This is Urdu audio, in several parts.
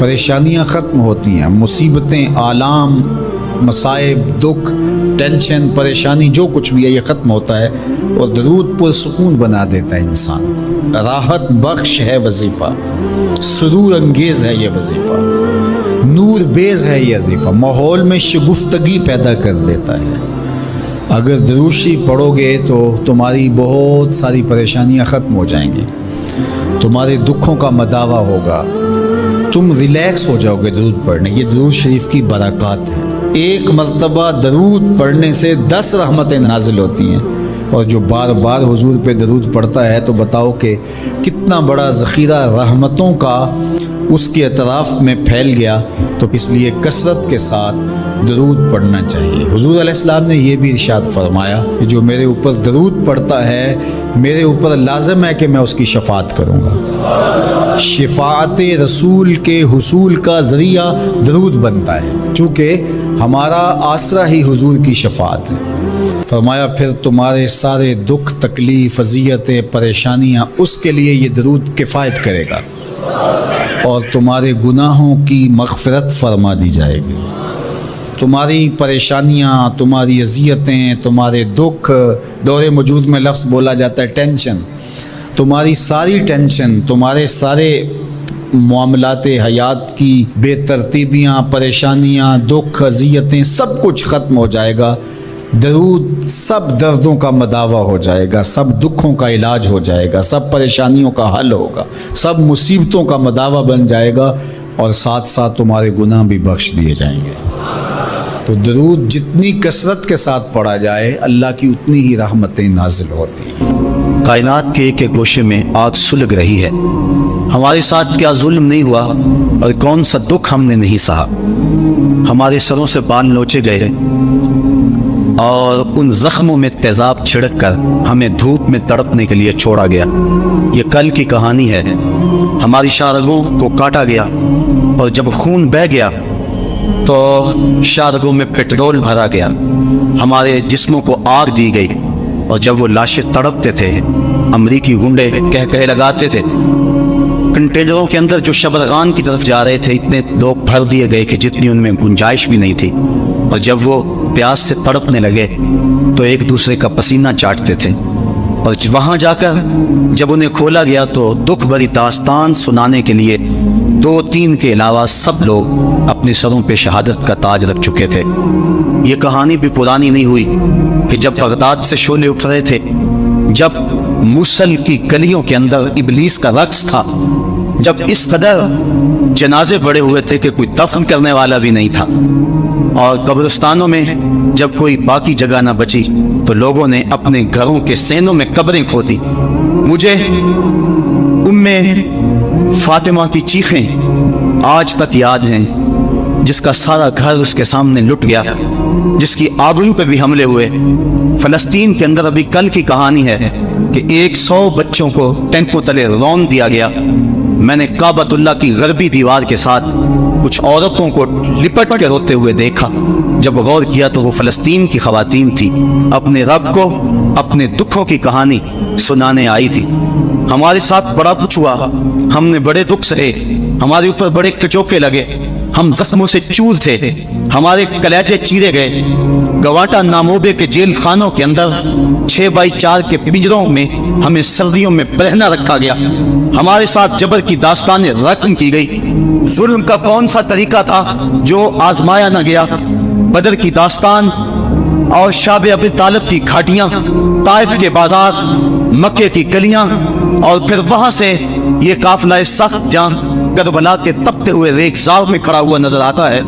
پریشانیاں ختم ہوتی ہیں، مصیبتیں، آلام، مصائب، دکھ، ٹینشن، پریشانی جو کچھ بھی ہے یہ ختم ہوتا ہے، اور درود پرسکون بنا دیتا ہے انسان کو۔ راحت بخش ہے وظیفہ، سرور انگیز ہے یہ وظیفہ، نور بیز ہے یہ وظیفہ، ماحول میں شگفتگی پیدا کر دیتا ہے۔ اگر درود شریف پڑھو گے تو تمہاری بہت ساری پریشانیاں ختم ہو جائیں گی، تمہارے دکھوں کا مداوع ہوگا، تم ریلیکس ہو جاؤ گے درود پڑھنے۔ یہ درود شریف کی برکات ہے۔ ایک مرتبہ درود پڑھنے سے 10 رحمتیں نازل ہوتی ہیں، اور جو بار بار حضور پہ درود پڑھتا ہے تو بتاؤ کہ کتنا بڑا ذخیرہ رحمتوں کا اس کے اطراف میں پھیل گیا۔ تو اس لیے کثرت کے ساتھ درود پڑھنا چاہیے۔ حضور علیہ السلام نے یہ بھی ارشاد فرمایا کہ جو میرے اوپر درود پڑھتا ہے میرے اوپر لازم ہے کہ میں اس کی شفاعت کروں گا۔ شفاعت رسول کے حصول کا ذریعہ درود بنتا ہے، چونکہ ہمارا آسرا ہی حضور کی شفاعت ہے۔ فرمایا پھر تمہارے سارے دکھ، تکلیف، اذیتیں، پریشانیاں اس کے لیے یہ درود کفایت کرے گا، اور تمہارے گناہوں کی مغفرت فرما دی جائے گی۔ تمہاری پریشانیاں، تمہاری اذیتیں، تمہارے دکھ، دور موجود میں لفظ بولا جاتا ہے ٹینشن، تمہاری ساری ٹینشن، تمہارے سارے معاملات حیات کی بے ترتیبیاں، پریشانیاں، دکھ، اذیتیں، سب کچھ ختم ہو جائے گا۔ درود سب دردوں کا مداوع ہو جائے گا، سب دکھوں کا علاج ہو جائے گا، سب پریشانیوں کا حل ہوگا، سب مصیبتوں کا مداوع بن جائے گا، اور ساتھ ساتھ تمہارے گناہ بھی بخش دیے جائیں گے۔ تو درود جتنی کثرت کے ساتھ پڑھا جائے اللہ کی اتنی ہی رحمتیں نازل ہوتی ہیں۔ کائنات کے ایک ایک گوشے میں آگ سلگ رہی ہے، ہمارے ساتھ کیا ظلم نہیں ہوا اور کون سا دکھ ہم نے نہیں سہا۔ ہمارے سروں سے بال نوچے گئے اور ان زخموں میں تیزاب چھڑک کر ہمیں دھوپ میں تڑپنے کے لیے چھوڑا گیا۔ یہ کل کی کہانی ہے۔ ہماری شارگوں کو کاٹا گیا، اور جب خون بہہ گیا تو شارگوں میں پٹرول بھرا گیا، ہمارے جسموں کو آگ دی گئی، اور جب وہ لاشیں تڑپتے تھے امریکی گنڈے کہہ لگاتے تھے۔ کنٹینروں کے اندر جو شبرغان کی طرف جا رہے تھے اتنے لوگ بھر دیے گئے کہ جتنی ان میں گنجائش بھی نہیں تھی، اور جب وہ پیاس سے تڑپنے لگے تو ایک دوسرے کا پسینہ چاٹتے تھے، اور وہاں جا کر جب انہیں کھولا گیا تو دکھ بھری داستان سنانے کے لیے 2-3 کے علاوہ سب لوگ اپنے سروں پہ شہادت کا تاج رکھ چکے تھے۔ یہ کہانی بھی پرانی نہیں ہوئی کہ جب بغداد سے شعلے اٹھ رہے تھے، جب موصل کی گلیوں کے اندر ابلیس کا رقص تھا، جب اس قدر جنازے پڑے ہوئے تھے کہ کوئی دفن کرنے والا بھی نہیں تھا، اور قبرستانوں میں جب کوئی باقی جگہ نہ بچی تو لوگوں نے اپنے گھروں کے سینوں میں قبریں کھودی۔ مجھے ام فاطمہ کی چیخیں آج تک یاد ہیں، جس کا سارا گھر اس کے سامنے لٹ گیا، جس کی آبرو پہ بھی حملے ہوئے۔ فلسطین کے اندر ابھی کل کی کہانی ہے کہ 100 بچوں کو ٹینکوں تلے رون دیا گیا۔ میں نے کعبۃ اللہ کی غربی دیوار کے ساتھ کچھ عورتوں کو لپٹ کے روتے ہوئے دیکھا۔ جب غور کیا تو وہ فلسطین کی خواتین تھی، اپنے رب کو اپنے دکھوں کی کہانی سنانے آئی تھی۔ ہمارے ساتھ بڑا کچھ ہوا، ہم نے بڑے دکھ سہے، ہمارے اوپر بڑے کچوکے لگے، ہم زخموں سے چور تھے، ہمارے کلیجے چیرے گئے۔ گواٹا ناموبے کے جیل خانوں کے اندر 6x4 کے پنجروں میں ہمیں سردیوں میں برہنہ رکھا گیا، ہمارے ساتھ جبر کی داستانیں رقم کی گئی۔ ظلم کا کون سا طریقہ تھا جو آزمایا نہ گیا؟ بدر کی داستان اور شاب ابی طالب کی گھاٹیاں، طائف کے بازار، مکے کی گلیاں، اور پھر وہاں سے یہ قافلہ سخت جان کربلا کے تپتے ہوئے ریگزار میں کھڑا ہوا نظر آتا ہے۔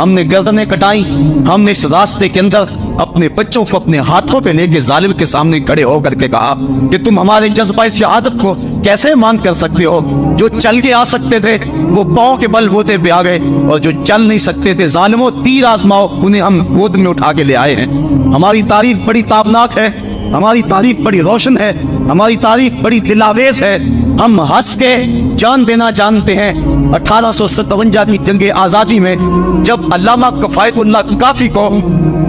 ہم نے گردنیں کٹائیں، ہم نے اس راستے کے اندر اپنے بچوں کو اپنے ہاتھوں پہ لے کے ظالم کے سامنے کھڑے ہو کر کے کہا کہ تم ہمارے جذبہ شہادت کو کیسے مان کر سکتے ہو؟ جو چل کے آ سکتے تھے وہ پاؤں کے بل بوتے پہ آ گئے، اور جو چل نہیں سکتے تھے ظالموں تیر آزماؤ، انہیں ہم گود میں اٹھا کے لے آئے ہیں۔ ہماری تاریخ بڑی تابناک ہے، ہماری تاریخ بڑی روشن ہے، ہماری تاریخ بڑی دلاویز ہے۔ ہم ہنس کے جان دینا جانتے ہیں۔ 1857 کی جنگ آزادی میں جب علامہ کفایت اللہ کافی کو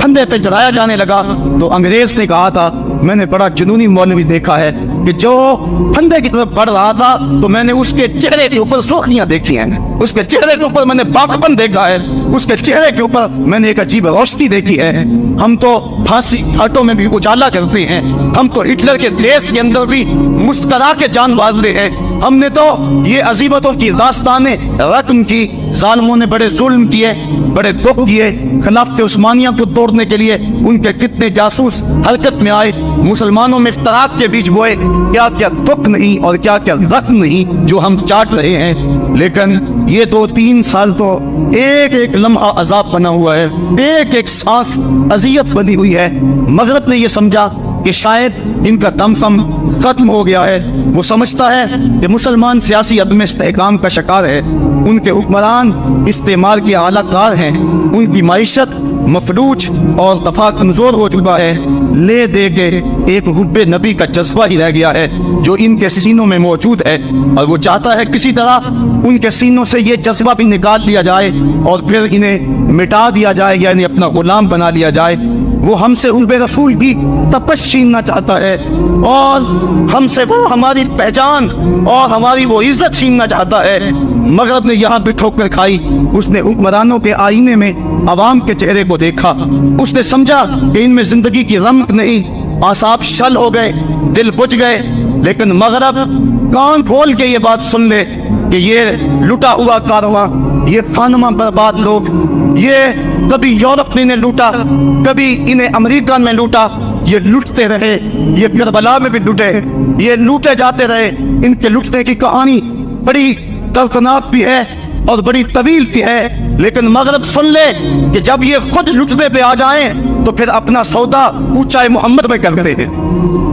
پھندے پہ چڑھایا جانے لگا تو انگریز نے کہا تھا، میں نے بڑا جنونی مولوی دیکھا ہے، کہ جو پھندے کی طرف بڑھ رہا تھا تو میں نے اس کے چہرے کے اوپر سرخیاں دیکھی ہیں، اس کے چہرے کے اوپر میں نے باغپن دیکھا ہے، اس کے چہرے کے اوپر میں نے ایک عجیب روشنی دیکھی ہے۔ ہم تو پھانسی گھاٹوں میں بھی اجالا کرتے ہیں، ہم تو ہٹلر کے دیش کے اندر بھی مسکرا کے جان باندھتے ہیں، ہم نے تو یہ عظیمتوں کی داستانیں رقم کی۔ ظالموں نے بڑے ظلم کیے، بڑے دکھ کیے، خلافت عثمانیہ کو توڑنے کے لیے ان کے کتنے جاسوس حرکت میں آئے، مسلمانوں میں افتراق کے بیچ بوئے، کیا کیا دکھ نہیں اور کیا کیا زخم نہیں جو ہم چاٹ رہے ہیں۔ لیکن یہ 2-3 سال تو ایک ایک لمحہ عذاب بنا ہوا ہے، ایک ایک سانس اذیت بنی ہوئی ہے۔ مغرب نے یہ سمجھا کہ شاید ان کا دم ختم ہو گیا ہے، وہ سمجھتا ہے کہ مسلمان سیاسی عدم استحکام کا شکار ہے، ان کے حکمران استعمار کے اعلیٰ کار ہیں، ان کی معیشت مفلوج اور دفاع کمزور ہو چکا ہے، لے دے کے ایک حب نبی کا جذبہ ہی رہ گیا ہے جو ان کے سینوں میں موجود ہے، اور وہ چاہتا ہے کسی طرح ان کے سینوں سے یہ جذبہ بھی نکال لیا جائے اور پھر انہیں مٹا دیا جائے یا انہیں اپنا غلام بنا لیا جائے۔ وہ ہم سے حب رسول کی تپش چھیننا چاہتا ہے، اور ہم سے وہ ہماری پہچان اور ہماری وہ عزت چھیننا چاہتا ہے۔ مغرب نے یہاں بھی ٹھوکر کھائی، اس نے حکمرانوں کے آئینے میں عوام کے چہرے کو دیکھا، اس نے سمجھا کہ ان میں زندگی کی رمق نہیں، اعصاب شل ہو گئے، دل بجھ گئے۔ لیکن مغرب کان کھول کے یہ بات سن لے کہ یہ لٹا ہوا کارواں، یہ خانمہ برباد لوگ، یہ کبھی یورپ نے انہیں لوٹا، کبھی انہیں امریکہ میں لوٹا، یہ لوٹتے رہے، یہ کربلا میں بھی لوٹے، یہ لوٹے جاتے رہے۔ ان کے لوٹنے کی کہانی بڑی دردناک بھی ہے اور بڑی طویل بھی ہے، لیکن مغرب سن لے کہ جب یہ خود لٹنے پہ آ جائیں تو پھر اپنا سودا اونچائے محمد میں کرتے ہیں،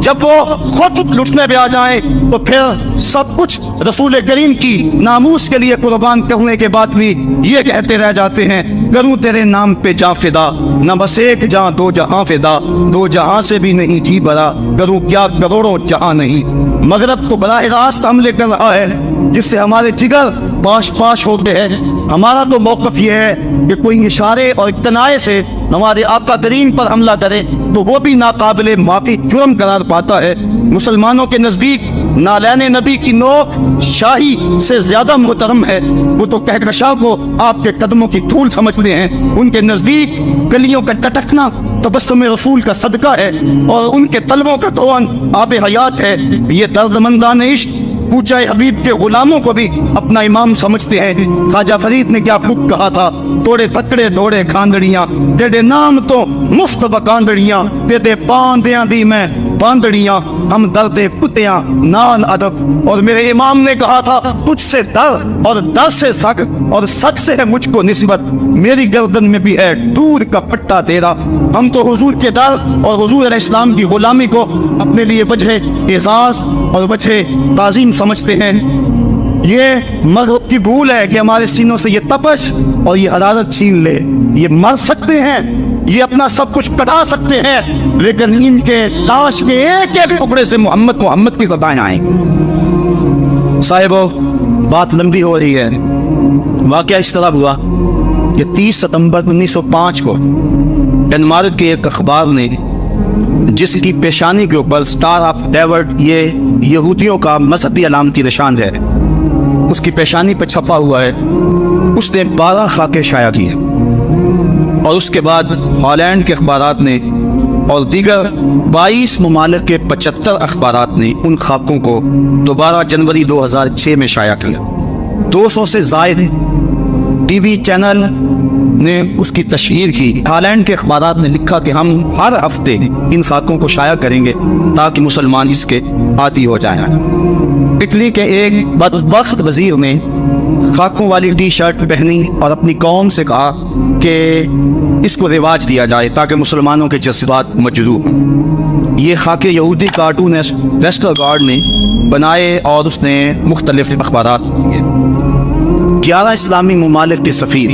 جب وہ خود لٹنے پہ آ جائیں تو پھر سب کچھ رسول کریم کی ناموس کے لیے قربان کرنے کے بعد بھی یہ کہتے رہ جاتے ہیں، کروں تیرے نام پہ جاں فدا، نہ بس ایک جاں دو جہاں فدا، دو جہاں سے بھی نہیں جی بھرا، کروں کیا کروڑوں جہاں نہیں۔ مغرب تو براہ راست حملے کر رہا ہے جس سے ہمارے جگر پاش پاش ہوتے ہیں۔ ہمارا تو موقف یہ ہے کہ کوئی اشارے اور کنائے سے ہمارے آقا کریم پر حملہ کرے تو وہ بھی ناقابل معافی جرم قرار پاتا ہے۔ مسلمانوں کے نزدیک نالین نبی کی نوک شاہی سے زیادہ محترم ہے، وہ تو کہکشاں کو آپ کے قدموں کی دھول سمجھتے ہیں، ان کے نزدیک کلیوں کا ٹٹکنا تبسم رسول کا صدقہ ہے اور ان کے تلووں کا دھون آب حیات ہے۔ یہ دردمندان عشق کوچہ حبیب کے غلاموں کو بھی اپنا امام سمجھتے ہیں۔ خواجہ فرید نے کیا خوب کہا تھا، توڑے پکڑے دوڑے کھاندڑیاں، تیرے نام تو مفت بکاندڑیاں، تیرے باندیاں دی میں باندڑیاں، ہم درد کتیاں نان ادب۔ اور میرے امام نے کہا تھا، تجھ سے در اور در سے سگ اور سگ سے ہے مجھ کو نسبت، میری گردن میں بھی ہے دور کا پٹا تیرا۔ ہم تو حضور کے در اور حضور علیہ السلام کی غلامی کو اپنے لیے وجہ اعزاز اور وجہ تعظیم سمجھتے ہیں۔ یہ مغرب کی بھول ہے کہ ہمارے سینوں سے یہ تپش اور یہ حرارت چھین لے۔ یہ مر سکتے ہیں، یہ اپنا سب کچھ کٹا سکتے ہیں، لیکن ان کے لاش کے ایک ایک ٹکڑے سے محمد محمد کی صدائیں آئیں۔ صاحبو، بات لمبی ہو رہی ہے۔ واقعہ اس طرح ہوا کہ 30 ستمبر 1905 کو ڈنمارک کے ایک اخبار نے، جس کی پیشانی کے اوپر سٹار آف ڈیوڈ، یہ یہودیوں کا مذہبی علامتی نشان ہے، اس کی پیشانی پہ چھپا ہوا ہے، اس نے 12 خاکے شائع کیے، اور اس کے بعد ہالینڈ کے اخبارات نے اور دیگر 22 ممالک کے 75 اخبارات نے ان خاکوں کو دوبارہ جنوری 2006 میں شائع کیا۔ 200 سے زائد ٹی وی چینل نے اس کی تشہیر کی۔ ہالینڈ کے اخبارات نے لکھا کہ ہم ہر ہفتے ان خاکوں کو شائع کریں گے تاکہ مسلمان اس کے عادی ہو جائیں۔ اٹلی کے ایک بدبخت وزیر نے خاکوں والی ٹی شرٹ پہنی اور اپنی قوم سے کہا کہ اس کو رواج دیا جائے تاکہ مسلمانوں کے جذبات مجروح۔ یہ خاکے یہودی کارٹونسٹ ویسٹرگارڈ نے بنائے اور اس نے مختلف اخبارات دیے۔ 11 اسلامی ممالک کے سفیر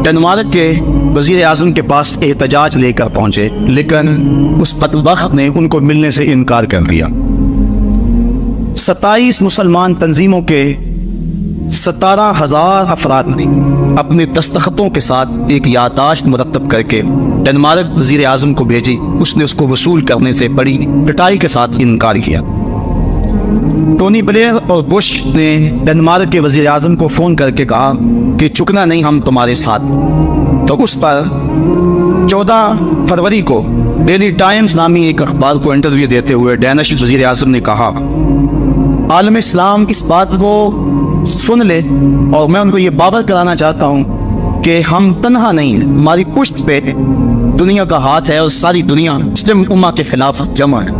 ڈنمارک کے وزیر اعظم کے پاس احتجاج لے کر پہنچے، لیکن اس بدبخت نے ان کو ملنے سے انکار کر دیا۔ 27 مسلمان تنظیموں کے 17,000 افراد نے اپنے دستخطوں کے ساتھ ایک یادداشت مرتب کر کے ڈنمارک وزیر اعظم کو بھیجی. اس نے اس کو وصول کرنے سے بڑی پٹائی کے ساتھ انکار کیا. ٹونی بلیئر اور بش نے ڈنمارک کے وزیر اعظم کو فون کر کے کہا کہ چکنا نہیں، ہم تمہارے ساتھ. تو اس پر 14 فروری کو ڈیلی ٹائمز نامی ایک اخبار کو انٹرویو دیتے ہوئے ڈینش وزیر اعظم نے کہا عالم اسلام اس بات کو سن لے، اور میں ان کو یہ باور کرانا چاہتا ہوں کہ ہم تنہا نہیں ہیں، ہماری پشت پہ دنیا کا ہاتھ ہے اور ساری دنیا مسلم امہ کے خلاف جمع ہے.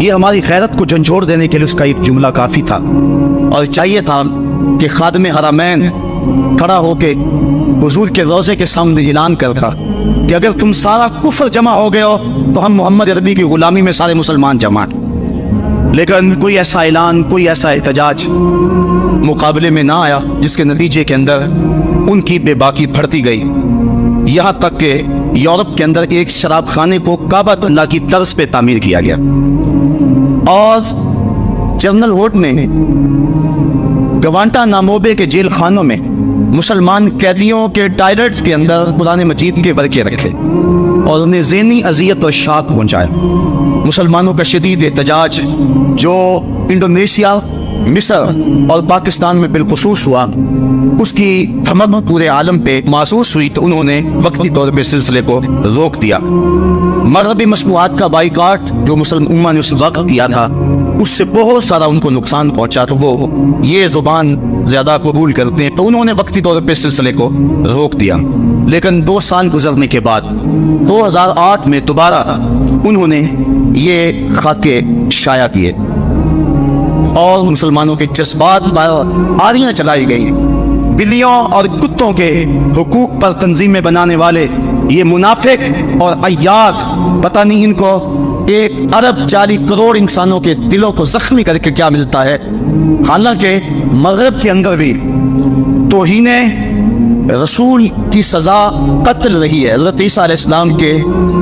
یہ ہماری غیرت کو جھنجھوڑ دینے کے لیے اس کا ایک جملہ کافی تھا، اور چاہیے تھا کہ خادم حرمین کھڑا ہو کے حضور کے روضے کے سامنے اعلان کرتا کہ اگر تم سارا کفر جمع ہو گئے ہو تو ہم محمد عربی کی غلامی میں سارے مسلمان جمع ہیں. لیکن کوئی ایسا اعلان، کوئی ایسا احتجاج مقابلے میں نہ آیا، جس کے نتیجے کے اندر ان کی بے باکی بڑھتی گئی، یہاں تک کہ یورپ کے اندر ایک شراب خانے کو کعبۃ اللہ کی طرز پہ تعمیر کیا گیا. اور جنرل ووٹ نے گوانٹا ناموبے کے جیل خانوں میں مسلمان قیدیوں کے ٹائلٹس کے اندر قرآن مجید کے ورقے رکھے اور انہیں ذہنی اذیت اور شاق پہنچایا. مسلمانوں کا شدید احتجاج جو انڈونیشیا، مصر اور پاکستان میں بالخصوص ہوا، اس کی دھمک پورے عالم پہ محسوس ہوئی، تو انہوں نے وقتی طور پہ سلسلے کو روک دیا. مغربی مصنوعات کا بائیکاٹ جو مسلم امہ نے اس وقت کیا تھا، اس سے بہت سارا ان کو نقصان پہنچا، تو وہ یہ زبان زیادہ قبول کرتے ہیں، تو انہوں نے وقتی طور پہ سلسلے کو روک دیا. لیکن 2 سال گزرنے کے بعد 2008 میں دوبارہ انہوں نے یہ خاکے شائع کیے اور مسلمانوں کے جذبات پر آریاں چلائی گئی. بلیوں اور کتوں کے حقوق پر تنظیمیں بنانے والے یہ منافق اور عیار، پتہ نہیں ان کو 1 ارب 40 کروڑ انسانوں کے دلوں کو زخمی کر کے کیا ملتا ہے. حالانکہ مغرب کے اندر بھی توہین رسول کی سزا قتل رہی ہے. حضرت عیسیٰ علیہ السلام کے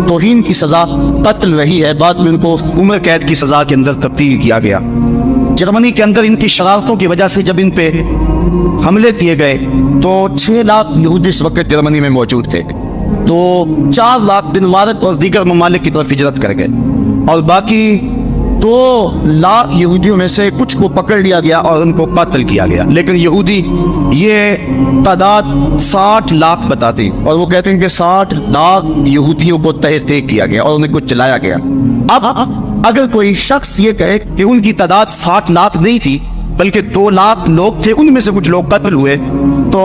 توہین کی سزا قتل رہی ہے، بعد میں ان کو عمر قید کی سزا کے اندر تبدیل کیا گیا. جرمنی کے اندر ان کی شرارتوں کی وجہ سے جب ان پہ حملے کیے گئے تو 6 لاکھ یہودی اس وقت جرمنی میں موجود تھے، تو 4 لاکھ دنمارک اور دیگر ممالک کی طرف ہجرت کر گئے، اور باقی 2 لاکھ یہودیوں میں سے کچھ کو پکڑ لیا گیا اور ان کو قتل کیا گیا. لیکن یہودی یہ تعداد 60 لاکھ بتاتی، اور وہ کہتے ہیں کہ 60 لاکھ یہودیوں کو تہہ تیگ کیا گیا اور انہیں کچھ جلایا گیا. اب اگر کوئی شخص یہ کہے کہ ان کی تعداد 60 لاکھ نہیں تھی بلکہ 2 لاکھ لوگ تھے، ان میں سے کچھ لوگ قتل ہوئے، تو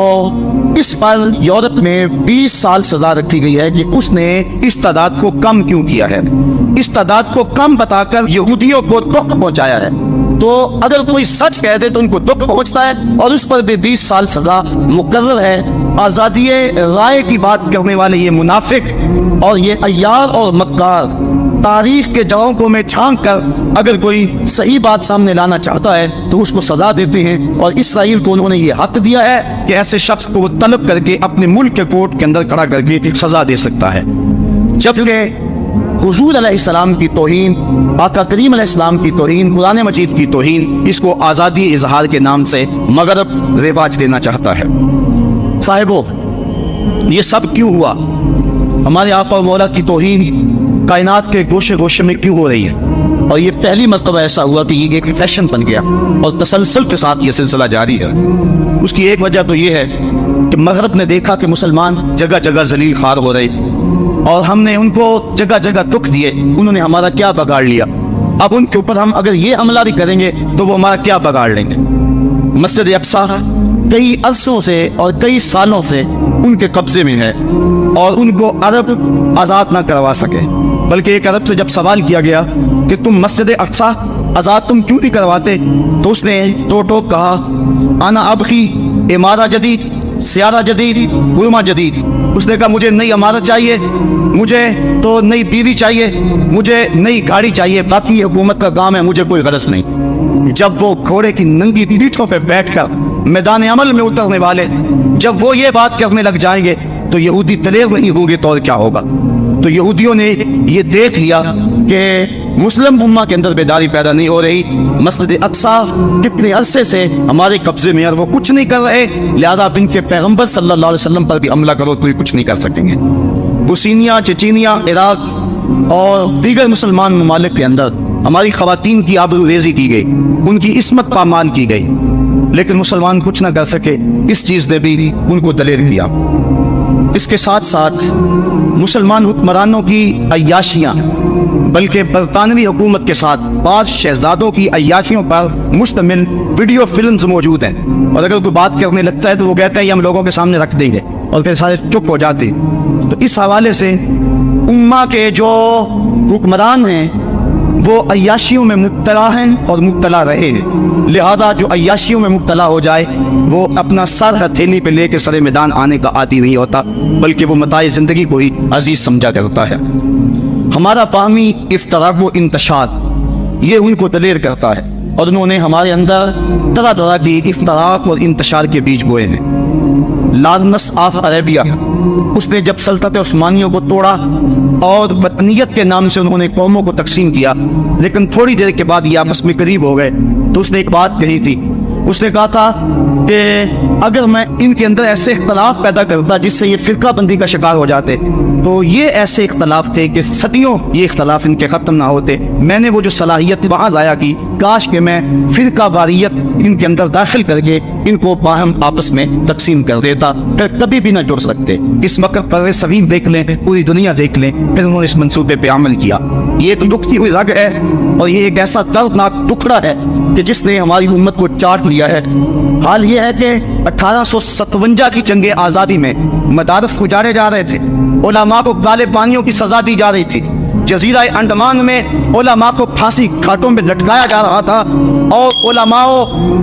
اس پر یورپ میں 20 سال سزا رکھی گئی ہے کہ اس نے اس تعداد کو کم کیوں کیا ہے، اس تعداد کو کم بتا کر یہودیوں کو دکھ پہنچایا ہے. تو اگر کوئی سچ کہہ دے تو ان کو دکھ پہنچتا ہے، اور اس پر بھی 20 سال سزا مقرر ہے. آزادی رائے کی بات کرنے والے یہ منافق اور یہ عیار اور مکار تاریخ کے جاؤں کو میں چھانک کر اگر کوئی صحیح بات سامنے لانا چاہتا ہے تو اس کو سزا دیتے ہیں، اور اسرائیل کو انہوں نے یہ حق دیا ہے کہ ایسے شخص کو وہ طلب کر کے اپنے ملک کے کورٹ کے اندر کھڑا کر کے سزا دے سکتا ہے. جبکہ حضور علیہ السلام کی توہین، آقا کریم علیہ السلام کی توہین، قرآن مجید کی توہین، اس کو آزادی اظہار کے نام سے مغرب رواج دینا چاہتا ہے. صاحبو، یہ سب کیوں ہوا؟ ہمارے آقا و مولا کی توہین کائنات کے گوشے گوشے میں کیوں ہو رہی ہے؟ اور یہ پہلی مرتبہ ایسا ہوا کہ یہ ایک فیشن بن گیا اور تسلسل کے ساتھ یہ سلسلہ جاری ہے. اس کی ایک وجہ تو یہ ہے کہ مغرب نے دیکھا کہ مسلمان جگہ جگہ ذلیل خوار ہو رہے، اور ہم نے ان کو جگہ جگہ دکھ دیے، انہوں نے ہمارا کیا بگاڑ لیا، اب ان کے اوپر ہم اگر یہ حملہ بھی کریں گے تو وہ ہمارا کیا بگاڑ لیں گے. مسجد اقصیٰ کئی عرصوں سے اور کئی سالوں سے ان کے قبضے میں ہے، اور ان کو عرب آزاد نہ کروا سکے. بلکہ ایک عرب سے جب سوال کیا گیا کہ تم مسجد اقصیٰ آزاد تم کیوں نہیں کرواتے، تو اس نے 2 ٹوک کہا، انا ابخی عمارہ جدید، سیارہ جدید، حرمہ جدید. اس نے کہا مجھے نئی عمارت چاہیے، مجھے تو نئی بیوی چاہیے، مجھے نئی گاڑی چاہیے، باقی یہ حکومت کا کام ہے، مجھے کوئی غرض نہیں. جب وہ گھوڑے کی ننگی پیٹھوں پہ بیٹھ کر میدان عمل میں اترنے والے جب وہ یہ بات کرنے لگ جائیں گے تو یہودی دلیر نہیں ہوں گے تو اور کیا ہوگا. تو یہودیوں نے یہ دیکھ لیا کہ مسلم امہ کے اندر بیداری پیدا نہیں ہو رہی. مسجد اقصی کتنے عرصے سے ہمارے قبضے میں اور وہ کچھ نہیں کر رہے, لہذا اب ان کے پیغمبر صلی اللہ علیہ وسلم پر بھی حملہ کرو تو یہ کچھ نہیں کر سکیں گے. بوسنیا, چچینیا, عراق اور دیگر مسلمان ممالک کے اندر ہماری خواتین کی آبرو ریزی کی گئی, ان کی عصمت پامال کی گئی, لیکن مسلمان کچھ نہ کر سکے. اس چیز نے بھی ان کو دلیر کیا. اس کے ساتھ ساتھ مسلمان حکمرانوں کی عیاشیاں, بلکہ برطانوی حکومت کے ساتھ بعض شہزادوں کی عیاشیوں پر مشتمل ویڈیو فلمز موجود ہیں, اور اگر کوئی بات کرنے لگتا ہے تو وہ کہتا ہے یہ ہم لوگوں کے سامنے رکھ دیں گے, اور پھر سارے چپ ہو جاتے. تو اس حوالے سے امہ کے جو حکمران ہیں وہ عیاشیوں میں مبتلا ہیں اور مبتلا رہے ہیں. لہذا جو عیاشیوں میں مبتلا ہو جائے وہ اپنا سر ہتھیلی پہ لے کے سر میدان آنے کا عادی نہیں ہوتا, بلکہ وہ متاع زندگی کو ہی عزیز سمجھا کرتا ہے. ہمارا باہمی افتراق و انتشار یہ ان کو دلیر کرتا ہے, اور انہوں نے ہمارے اندر طرح طرح کی افتراق اور انتشار کے بیج بوئے ہیں. لارنس آف عربیہ, اس نے جب سلطنت عثمانیوں کو توڑا اور وطنیت کے نام سے انہوں نے قوموں کو تقسیم کیا, لیکن تھوڑی دیر کے بعد یہ آپس میں قریب ہو گئے, تو اس نے ایک بات کہی تھی. اس نے کہا تھا کہ اگر میں ان کے اندر ایسے اختلاف پیدا کرتا جس سے یہ فرقہ بندی کا شکار ہو جاتے, تو یہ ایسے اختلاف تھے کہ صدیوں یہ اختلاف ان کے ختم نہ ہوتے. میں نے وہ جو صلاحیت وہاں ضائع کی, کاش کہ میں فرقہ واریت ان کے اندر داخل کر کے ان کو باہم آپس میں تقسیم کر دیتا, پھر کبھی بھی نہ جڑ سکتے. اس وقت پر صغیر دیکھ لیں, پوری دنیا دیکھ لیں, پھر انہوں نے اس منصوبے پہ عمل کیا. یہ ایک دکھتی ہوئی رگ ہے, اور یہ ایک ایسا دردناک ٹکڑا ہے کہ جس نے ہماری امت کو چاٹ لیا ہے. حال یہ ہے کہ 1857 کی جنگ آزادی میں مدارس اجاڑے جا رہے تھے, علماء کو کالے پانیوں کی سزا دی جا رہی تھی, جزیرہ انڈمان میں علماء کو پھانسی گھاٹوں میں لٹکایا جا رہا تھا, اور علماء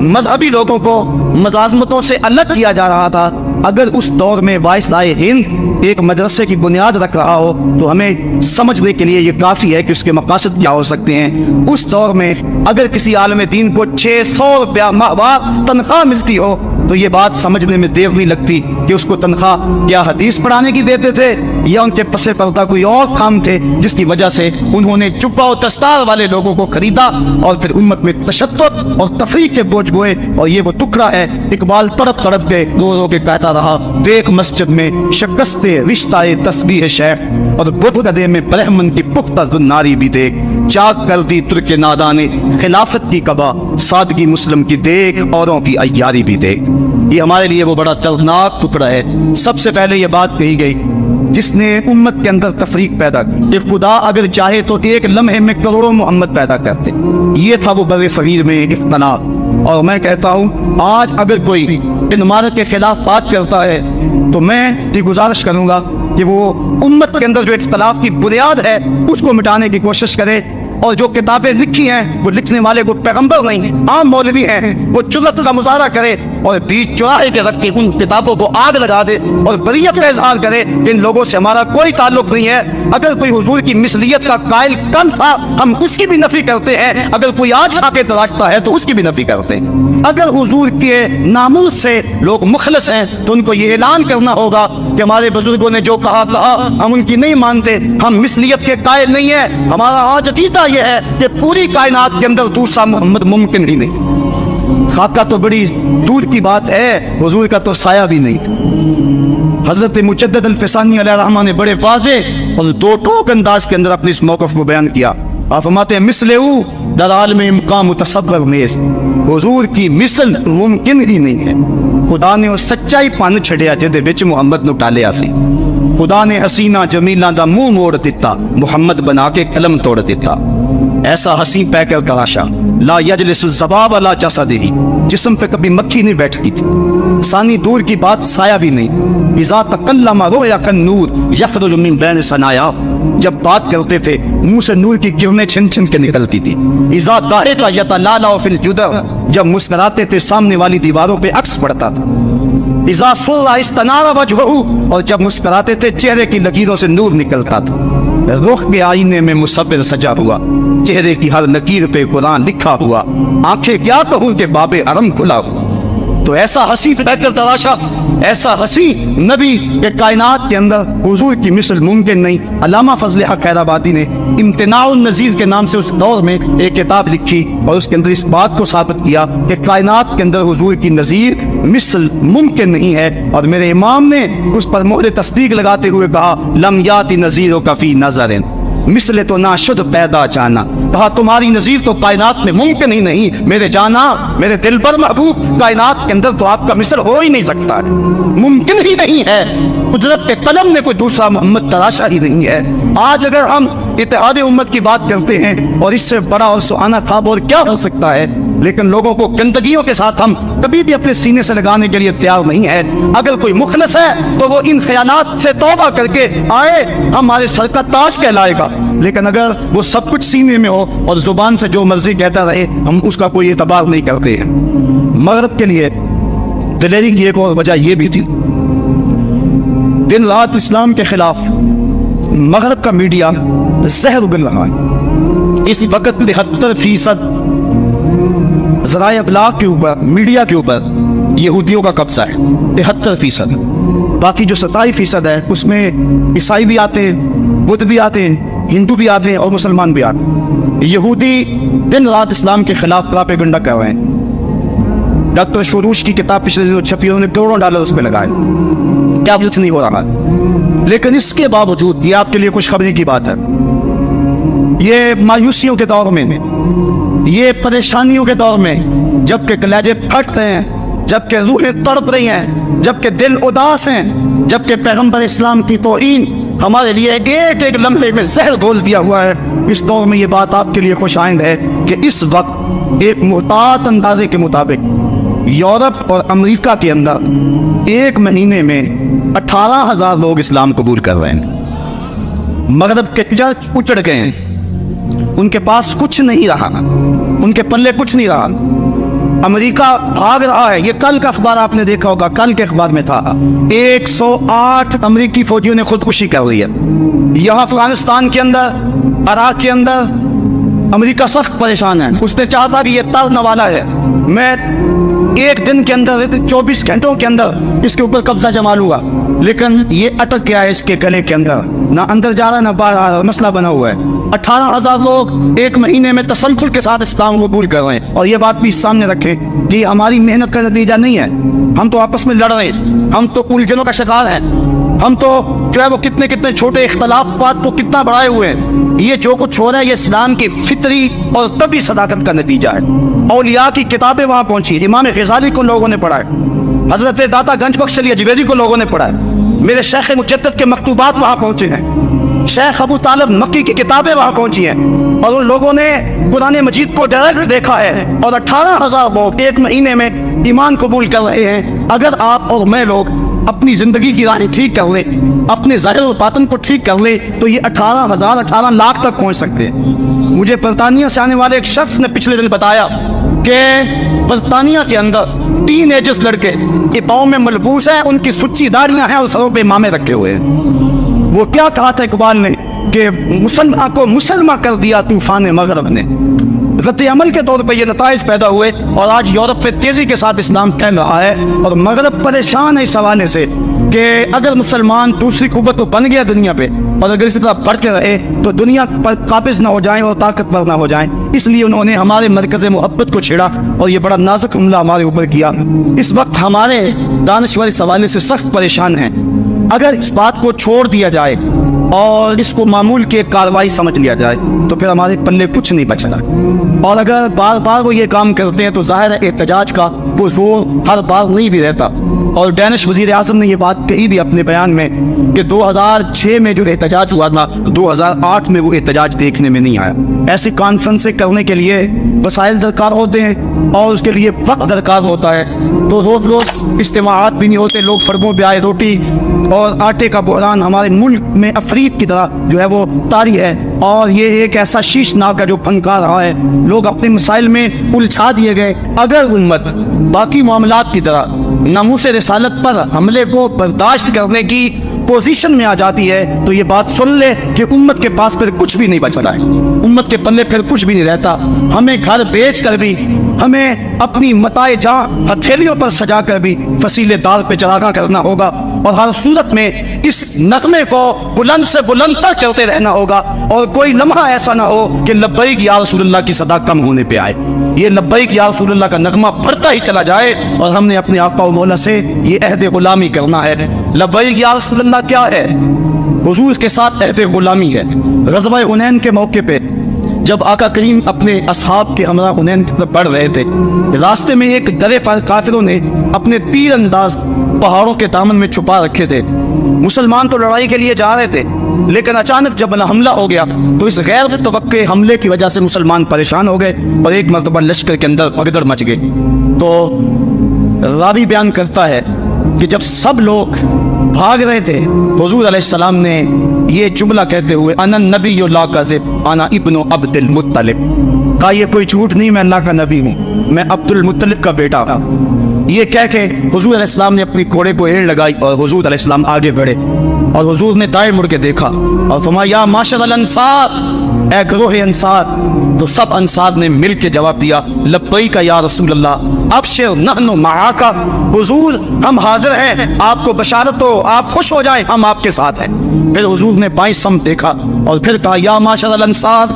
مذہبی لوگوں کو ملازمتوں سے الگ کیا جا رہا تھا. اگر اس دور میں وائسرائے ہند ایک مدرسے کی بنیاد رکھ رہا ہو تو ہمیں سمجھنے کے لیے یہ کافی ہے کہ اس کے مقاصد کیا ہو سکتے ہیں. اس دور میں اگر کسی عالم دین کو 600 روپیہ ماہوار تنخواہ ملتی ہو تو یہ بات سمجھنے میں دیر نہیں لگتی کہ اس کو تنخواہ کیا حدیث پڑھانے کی دیتے تھے, یا ان کے پسے پردہ کوئی اور کام تھے جس کی وجہ سے انہوں نے جبہ و دستار والے لوگوں کو خریدا اور پھر امت میں تشدد اور تفریق کے بوجھ بوئے. اور یہ وہ ٹکڑا ہے. اقبال تڑپ تڑپ کے رو رو کے کہتا رہا, دیکھ مسجد میں شکست رشتہ تسبیح شیخ, اور بدھ گدے میں برہمن کی پختہ زناری بھی دیکھ, چاک کر دی ترک نادانے خلافت کی کبا, سادگی مسلم کی دیکھ اوروں کی عیاری بھی دیکھ. یہ ہمارے لیے وہ بڑا دردناک ٹکڑا ہے. سب سے پہلے یہ بات کہی گئی جس نے امت کے اندر تفریق پیدا کی کہ خدا اگر چاہے تو ایک لمحے میں کروڑوں محمد پیدا کرتے. یہ تھا وہ بر صغیر میں اختلاف. اور میں کہتا ہوں آج اگر کوئی ان عمارت کے خلاف بات کرتا ہے تو میں یہ گزارش کروں گا کہ وہ امت کے اندر جو اختلاف کی بنیاد ہے اس کو مٹانے کی کوشش کرے, اور جو کتابیں لکھی ہیں وہ لکھنے والے کو پیغمبر نہیں, عام مولوی ہیں, وہ جرأت کا مظاہرہ کرے اور بیچ چوراہے کے رکھ کے ان کتابوں کو آگ لگا دے اور بریت کا اظہار کرے کہ ان لوگوں سے ہمارا کوئی تعلق نہیں ہے. اگر کوئی حضور کی مثلیت کا قائل کل تھا ہم اس کی بھی نفی کرتے ہیں, اگر کوئی آج کھا کے تراشتا ہے تو اس کی بھی نفی کرتے ہیں. اگر حضور کے ناموس سے لوگ مخلص ہیں تو ان کو یہ اعلان کرنا ہوگا کہ ہمارے بزرگوں نے جو کہا ہم ان کی نہیں مانتے, ہم مثلیت کے قائل نہیں ہیں. ہمارا آج عقیدہ یہ ہے کہ پوری کائنات کے اندر دوسرا محمد ممکن ہی نہیں. خاکہ تو بڑی دور کی بات ہے, حضور کا تو سایہ بھی نہیں. حضرت مجدد الفسانی علیہ الرحمہ نے بڑے واضح اور دو ٹوک انداز کے اندر اپنے اس موقف کو بیان کیا. آپ فرماتے ہیں مثلہو در عالم امکان متصور نیست, حضور کی مثل ممکن ہی نہیں ہے. خدا نے وہ سچائی پن چھڑیا جدے وچ محمد نو ڈالیا سی. خدا نے حسینہ جمیلہ دا منہ موڑ دیتا, محمد بنا کے قلم توڑ دیتا. ایسا حسین پہ کر تراشا, لا یجلس الذباب علی جسدہ, جسم پہ کبھی مکھی نہیں بیٹھتی تھی. ثانی دور کی بات سایہ بھی نہیں. اذا تکلم رؤیا کالنور یخرج من بین ثنایا, جب بات کرتے تھے منہ سے نور کی کرنیں چھن چھن کے نکلتی تھی. اذا ضاحک یتلالأ فی الجدر, جب مسکراتے تھے سامنے والی دیواروں پہ عکس پڑتا تھا. اذا سر استنار وجهہ, اور جب مسکراتے تھے چہرے کی لکیروں سے نور نکلتا تھا. رخ کے آئینے میں مصور سجا ہوا, چہرے کی ہر لکیر پہ قرآن لکھا ہوا. آنکھیں کیا کہوں کہ باب حرم کھلا ہوا. تو ایسا حسین پیکر تراشا، ایسا حسین نبی کہ کائنات کے اندر حضور کی مثل ممکن نہیں۔ علامہ فضل حق خیر آبادی نے امتناع النظیر کے نام سے اس دور میں ایک کتاب لکھی اور اس کے اندر اس بات کو ثابت کیا کہ کائنات کے اندر حضور کی نظیر مثل ممکن نہیں ہے، اور میرے امام نے اس پر مہر تصدیق لگاتے ہوئے کہا لم یاتی نظیرو کفی نظر مثل تو ناشد پیدا جانا، کہا تمہاری نظیر تو کائنات میں ممکن ہی نہیں میرے جانا، میرے دل پر محبوب، کائنات کے اندر تو آپ کا مثل ہو ہی نہیں سکتا ہے، ممکن ہی نہیں ہے، قدرت کے قلم میں کوئی دوسرا محمد تراشا ہی نہیں ہے۔ آج اگر ہم اتحاد امت کی بات کرتے ہیں اور اس سے بڑا اور سہانا خواب اور کیا ہو سکتا ہے، لیکن لوگوں کو گندگیوں کے ساتھ ہم کبھی بھی اپنے سینے سے لگانے کے لیے تیار نہیں ہے۔ اگر کوئی مخلص ہے تو وہ ان خیانات سے توبہ کر کے آئے، ہمارے سر کا تاج کہلائے گا، لیکن اگر وہ سب کچھ سینے میں ہو اور زبان سے جو مرضی کہتا رہے، ہم اس کا کوئی اعتبار نہیں کرتے ہیں۔ مغرب کے لیے دلیری کی ایک اور وجہ یہ بھی تھی، دن رات اسلام کے خلاف مغرب کا میڈیا زہر اگل رہا ہے۔ اسی وقت 73% ذرائع ابلاغ کے اوپر، میڈیا کے اوپر یہودیوں کا قبضہ ہے، 73%۔ باقی جو 27% ہے اس میں عیسائی بھی آتے ہیں، بدھ بھی آتے ہیں، ہندو بھی آتے ہیں اور مسلمان بھی آتے ہیں۔ یہودی دن رات اسلام کے خلاف پراپیگنڈا کر رہے ہیں۔ ڈاکٹر شوروش کی کتاب پچھلے دنوں چھپی، انہوں نے کروڑوں ڈالر اس پہ لگائے، کیا کچھ نہیں ہو رہا، لیکن اس کے باوجود یہ آپ کے لیے خوشخبری کی بات ہے، یہ مایوسیوں کے دور میں، یہ پریشانیوں کے دور میں، جبکہ کلیجے پھٹ رہے ہیں، جبکہ روحیں تڑپ رہی ہیں، جبکہ دل اداس ہیں، جبکہ پیغمبر اسلام کی توہین ہمارے لیے ایک ایک لمحے میں زہر گھول دیا ہوا ہے، اس دور میں یہ بات آپ کے لیے خوش آئند ہے کہ اس وقت ایک محتاط اندازے کے مطابق یورپ اور امریکہ کے اندر ایک مہینے میں 18,000 لوگ اسلام قبول کر رہے ہیں۔ مغرب کے چرچ اچڑ گئے ہیں، ان کے پاس کچھ نہیں رہا، ان کے پلے کچھ نہیں رہا، امریکہ بھاگ رہا ہے۔ یہ کل کا اخبار آپ نے دیکھا ہوگا، کل کے اخبار میں تھا 108 امریکی فوجیوں نے خودکشی کر لی ہے۔ یہاں افغانستان کے اندر، عراق کے اندر امریکہ سخت پریشان ہے، اس نے چاہتا کہ یہ ترنے والا ہے، میں ایک دن کے اندر 24 گھنٹوں کے اندر اس کے اوپر قبضہ جما لوں گا، لیکن یہ اٹک گیا ہے اس کے گلے کے اندر، نہ اندر جا رہا نہ باہر آ رہا، مسئلہ بنا ہوا ہے۔ 18,000 لوگ ایک مہینے میں تسلسل کے ساتھ اسلام قبول کر رہے ہیں، اور یہ بات بھی سامنے رکھیں کہ یہ ہماری محنت کا نتیجہ نہیں ہے، ہم تو آپس میں لڑ رہے ہیں، ہم تو الجھنوں کا شکار ہیں، ہم تو جو ہے وہ کتنے چھوٹے اختلافات کو کتنا بڑھائے ہوئے ہیں۔ یہ جو کچھ ہو رہا ہے یہ اسلام کی فطری اور طبعی صداقت کا نتیجہ ہے۔ اولیاء کی کتابیں وہاں پہنچی، امام غزالی کو لوگوں نے پڑھا ہے، حضرت داتا گنج بخش علی اجویری کو لوگوں نے پڑھا ہے، میرے شیخ مجدد کے مکتوبات وہاں پہنچے ہیں، شیخ ابو طالب مکی کی کتابیں وہاں پہنچی ہیں، اور ان لوگوں نے قرآن مجید کو ڈائریکٹ دیکھا ہے، اور 18,000 لوگ ایک مہینے میں ایمان قبول کر رہے ہیں۔ اگر آپ اور میں لوگ اپنی زندگی کی راہیں ٹھیک کر لیں، اپنے ظاہر و باطن کو ٹھیک کر لیں، تو یہ 18 لاکھ تک پہنچ سکتے ہیں۔ مجھے برطانیہ سے آنے والے ایک شخص نے پچھلے دن بتایا کہ برطانیہ کے اندر ٹین ایجز لڑکے یہ پاؤں میں ملبوس ہیں، ان کی سچی داڑیاں ہیں اور سروں پہ امامے رکھے ہوئے ہیں۔ وہ کیا کہا تھا اقبال نے کہ مسلمان کو مسلمہ کر دیا طوفان مغرب نے۔ رد عمل کے طور پہ یہ نتائج پیدا ہوئے، اور آج یورپ پہ تیزی کے ساتھ اسلام پھیل رہا ہے، اور مغرب پریشان ہے اس حوالے سے کہ اگر مسلمان دوسری قوت تو بن گیا دنیا پہ، اور اگر اسی طرح بڑھتے رہے تو دنیا پر قابض نہ ہو جائیں اور طاقتور نہ ہو جائیں، اس لیے انہوں نے ہمارے مرکز محبت کو چھیڑا اور یہ بڑا نازک حملہ ہمارے اوپر کیا۔ اس وقت ہمارے دانشور اس حوالے سے سخت پریشان ہیں۔ اگر اس بات کو چھوڑ دیا جائے اور اس کو معمول کی ایک کارروائی سمجھ لیا جائے تو پھر ہمارے پلے کچھ نہیں بچ رہا، اور اگر بار بار وہ یہ کام کرتے ہیں تو ظاہر ہے احتجاج کا وہ زور ہر بار نہیں بھی رہتا۔ اور ڈینش وزیر اعظم نے یہ بات کہی بھی اپنے بیان میں کہ 2006 میں جو احتجاج ہوا تھا 2008 میں وہ احتجاج دیکھنے میں نہیں آیا۔ ایسی کانفرنسیں کرنے کے لیے وسائل درکار ہوتے ہیں اور اس کے لیے وقت درکار ہوتا ہے، تو روز روز اجتماعات بھی نہیں ہوتے، لوگ سڑکوں پہ آئے، روٹی اور آٹے کا بحران ہمارے ملک میں افریت کی طرح جو ہے وہ طاری ہے، اور یہ ایک ایسا شیشناک ہے جو پھنکا رہا ہے، لوگ اپنے مسائل میں الجھا دیے گئے۔ اگر امت باقی معاملات کی طرح ناموس رسالت پر حملے کو برداشت کرنے کی پوزیشن میں آ جاتی ہے تو یہ بات سن لے کہ امت کے پاس پھر کچھ بھی نہیں بچتا ہے، امت کے پلے پھر کچھ بھی نہیں رہتا۔ ہمیں گھر بیچ کر بھی ہمیں اپنی متاع جاں ہتھیلیوں پر سجا کر بھی فصیل دار پہ چراغاں کرنا ہوگا، اور ہر صورت میں اس نغمے کو بلند سے بلند تر کرتے رہنا ہوگا، اور کوئی لمحہ ایسا نہ ہو کہ لبیک یا رسول اللہ کی صدا کم ہونے پہ آئے۔ یہ لبیک یا رسول اللہ کا نغمہ بڑھتا ہی چلا جائے، اور ہم نے اپنے آقا و مولا سے یہ عہد غلامی کرنا ہے۔ لبیک یا رسول اللہ کیا ہے؟ حضور کے ساتھ عہد غلامی ہے۔ غزوہ حنین کے موقع پہ جب آقا کریم اپنے اصحاب کے ہمراہ حنین کی طرف بڑھ رہے تھے، راستے میں ایک درے پر کافروں نے اپنے تیر انداز پہاڑوں کے دامن میں چھپا رکھے تھے۔ مسلمان تو لڑائی کے لیے جا رہے تھے، لیکن اچانک جب حملہ ہو گیا تو اس غیر متوقع حملے کی وجہ سے مسلمان پریشان ہو گئے، اور ایک مرتبہ لشکر کے اندر بھگدڑ مچ گئی۔ تو راوی بیان کرتا ہے کہ جب سب لوگ بھاگ رہے تھے، حضور علیہ السلام نے یہ جملہ کہتے ہوئے انا النبی لا کذب انا ابن عبد المطلب کہا، یہ کوئی جھوٹ نہیں، میں اللہ کا نبی ہوں، میں عبد المطلب کا بیٹا ہوں۔ یہ کہہ کے حضور علیہ السلام نے اپنی گھوڑے کو ایڑ لگائی، اور حضور علیہ السلام آگے بڑھے، اور حضور نے دائیں مڑ کے دیکھا اور فرمایا یا معاشر الانصار، اے گروہ انصار۔ تو سب انصار نے مل کے جواب دیا لبیک یا رسول اللہ، ابشر نحن معاک، حضور ہم حاضر ہیں، آپ کو بشارت ہو، آپ خوش ہو جائیں، ہم آپ کے ساتھ ہیں۔ پھر حضور نے بائیں سمت دیکھا اور پھر کہا یا معاشر الانصار،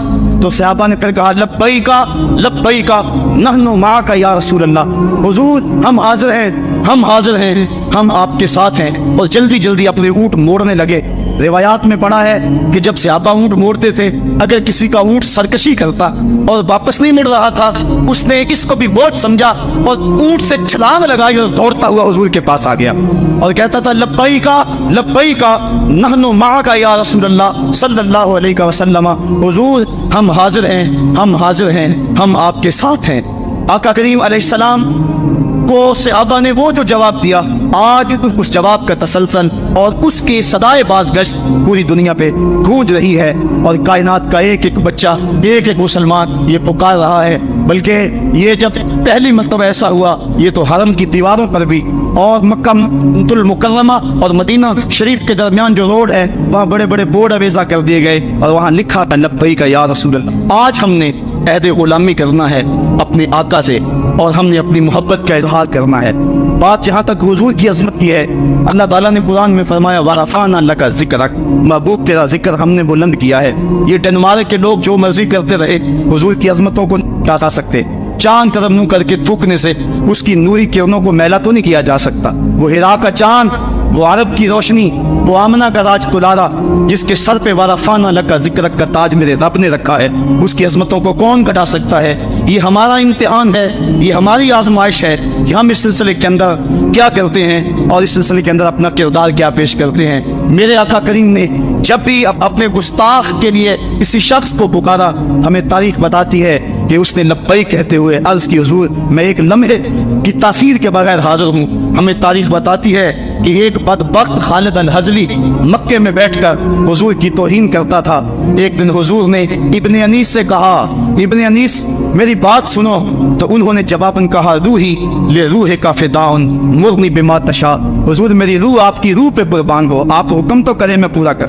تو صحابہ نے پھر کہا لبیک لبیک نحن معاک یا رسول اللہ، حضور ہم حاضر ہیں، ہم حاضر ہیں، ہم آپ کے ساتھ ہیں۔ اور جلدی جلدی اپنے اونٹ موڑنے لگے۔ روایات میں پڑھا ہے کہ جب صحابہ اونٹ موڑتے تھے، اگر کسی کا اونٹ سرکشی کرتا اور واپس نہیں مڑ رہا تھا، اس نے اس کو بھی بوجھ سمجھا اور اونٹ سے چھلانگ لگائی اور دوڑتا ہوا حضور کے پاس آ گیا اور کہتا تھا لبیک لبیک نحن معک یا رسول اللہ صلی اللہ علیہ وسلم، حضور ہم حاضر ہیں، ہم حاضر ہیں، ہم آپ کے ساتھ ہیں۔ آقا کریم علیہ السلام کو صحابہ نے وہ جو جواب دیا، آج اس جواب کا تسلسل اور اس کی صدائے بازگشت پوری دنیا پہ گونج رہی ہے، اور کائنات کا ایک ایک بچہ، ایک ایک مسلمان یہ پکار رہا ہے۔ بلکہ یہ جب پہلی مرتبہ ایسا ہوا، یہ تو حرم کی دیواروں پر بھی اور مکہ المکرمہ اور مدینہ شریف کے درمیان جو روڈ ہے، وہاں بڑے بڑے بورڈ اویزہ کر دیے گئے اور وہاں لکھا تھا لبیک یا رسول اللہ۔ آج ہم نے عہد غلامی کرنا ہے اپنے آقا سے، اور ہم نے اپنی محبت کا اظہار کرنا ہے۔ بات جہاں تک حضور کی عظمت کی ہے، اللہ تعالیٰ نے قرآن میں فرمایا وَرَفَعْنَا لَكَ ذِكْرَكَ، محبوب تیرا ذکر ہم نے بلند کیا ہے۔ یہ ڈنمارک کے لوگ جو مرضی کرتے رہے، حضور کی عظمتوں کو نہیں ٹاسا سکتے۔ چاند طرف منہ کر کے تھوکنے سے اس کی نوری کرنوں کو میلا تو نہیں کیا جا سکتا۔ وہ ہرا کا چاند، وہ عرب کی روشنی، وہ آمنہ کا راج دلارا، جس کے سر پہ وَرَفَعْنَا لَكَ ذِكْرَكَ کا تاج میرے رب نے رکھا ہے، اس کی عظمتوں کو کون گھٹا سکتا ہے؟ یہ ہمارا امتحان ہے، یہ ہماری آزمائش ہے کہ ہم اس سلسلے کے اندر کیا کرتے ہیں اور اس سلسلے کے اندر اپنا کردار کیا پیش کرتے ہیں۔ میرے آقا کریم نے جب بھی اپنے گستاخ کے لیے کسی شخص کو پکارا، ہمیں تاریخ بتاتی ہے کہ اس نے لبیک کہتے ہوئے عرض کی حضور میں ایک لمحے کی تاخیر کے بغیر حاضر ہوں۔ ہمیں تاریخ بتاتی ہے کہ ایک بدبخت خالد الحزلی مکے میں بیٹھ کر حضور کی توہین کرتا تھا۔ ایک دن حضور نے ابن انیس سے کہا ابن انیس میری بات سنو، تو انہوں نے جواباً کہا روحی لروح کا فداؤن مرنی بما تشاء، حضور میری روح آپ کی روح پہ قربان ہو، آپ حکم تو کریں میں پورا کر۔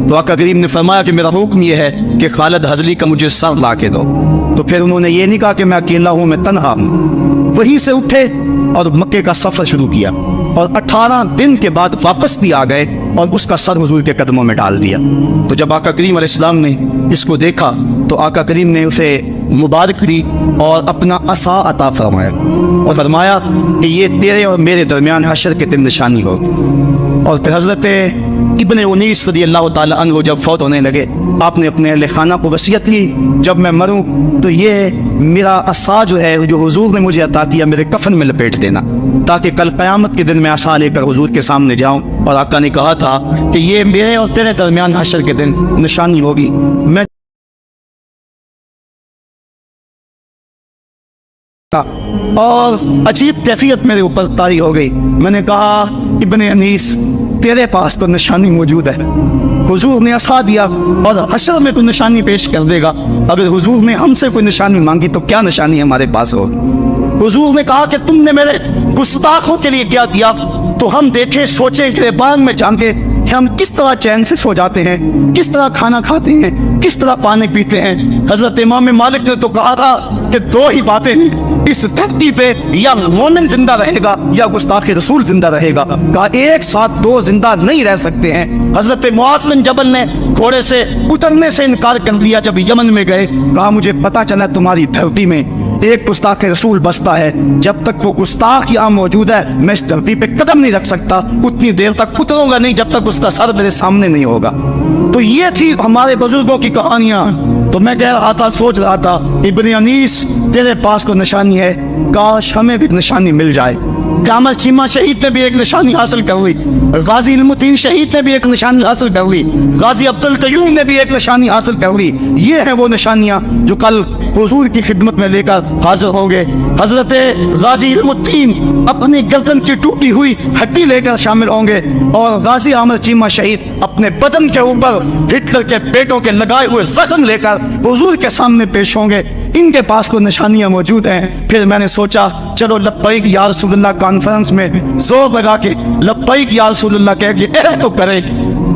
تو آقا کریم نے فرمایا کہ میرا حکم یہ ہے کہ خالد حزلی کا مجھے سر لا کے دو۔ تو پھر انہوں نے یہ نہیں کہا کہ میں اکیلا ہوں، میں تنہا ہوں۔ وہیں سے اٹھے اور مکے کا سفر شروع کیا، اور 18 دن کے بعد واپس بھی آ گئے اور اس کا سر حضور کے قدموں میں ڈال دیا۔ تو جب آقا کریم علیہ السلام نے اس کو دیکھا تو آقا کریم نے اسے مبارک دی اور اپنا عصا عطا فرمایا اور فرمایا کہ یہ تیرے اور میرے درمیان حشر کے دن نشانی ہو۔ اور پھر حضرت ابن انیس رضی اللہ تعالیٰ عنہ جب فوت ہونے لگے، آپ نے اپنے اہل خانہ کو وصیت کی جب میں مروں تو یہ میرا عصا جو ہے جو حضور نے مجھے عطا کیا میرے کفن میں لپیٹ دینا، تاکہ کل قیامت کے دن میں عصا لے کر حضور کے سامنے جاؤں۔ اور آقا نے کہا تھا کہ یہ میرے اور تیرے درمیان حشر کے دن نشانی ہوگی۔ میں اور عجیب کیفیت میرے اوپر طاری ہو گئی۔ میں نے کہا ابن انیس تیرے پاس تو نشانی موجود ہے، حضور نے عصا دیا اور حشر میں کوئی نشانی پیش کر دے گا، اگر حضور نے ہم سے کوئی نشانی مانگی تو کیا نشانی ہمارے پاس ہو؟ حضور نے کہا کہ تم نے میرے گستاخوں کے لیے کیا دیا، تو ہم دیکھیں سوچیں گریبان میں جھانکے کہ ہم کس طرح چین سے سو جاتے ہیں, کس طرح کھانا کھاتے ہیں, کس طرح پانی پیتے ہیں. حضرت امام مالک نے تو کہا تھا کہ دو ہی باتیں ہیں اس دھرتی پہ, یا مومن زندہ رہے گا یا گستاخ رسول زندہ رہے گا. کہا ایک ساتھ دو زندہ نہیں رہ سکتے ہیں. حضرت معاذ بن جبل نے گھوڑے سے اترنے سے انکار کر دیا جب یمن میں گئے. کہا مجھے پتا چلا تمہاری دھرتی میں ایک گستاخ رسول بستا ہے, جب تک وہ گستاخ یہاں موجود ہے میں اس دھرتی پہ قدم نہیں رکھ سکتا, اتنی دیر تک اتروں گا نہیں جب تک اس کا سر میرے سامنے نہیں ہوگا. تو یہ تھی ہمارے بزرگوں کی کہانیاں. تو میں کہہ رہا تھا, سوچ رہا تھا, ابن انیس تیرے پاس کو نشانی ہے, کاش ہمیں بھی نشانی مل جائے. قامر چیمہ شہید نے بھی ایک نشانی حاصل کر لی, غازی علم الدین شہید نے بھی ایک نشانی حاصل کر لی, غازی عبد القیوم نے بھی ایک نشانی حاصل کر لی. یہ ہیں وہ نشانیاں جو کل حضور کی خدمت میں لے کر حاضر ہوں گے. حضرت غازی علم الدین اپنی گردن کی ٹوٹی ہوئی ہڈی لے کر شامل ہوں گے, اور غازی احمد چیمہ شہید اپنے بدن کے اوپر ہٹلر کے پیٹوں کے لگائے ہوئے زخم لے کر حضور کے سامنے پیش ہوں گے. ان کے پاس تو نشانیاں موجود ہیں. پھر میں نے سوچا چلو لبیک یا رسول اللہ کانفرنس میں زور لگا کے لبیک یا رسول اللہ کہہ کے اے تو کرے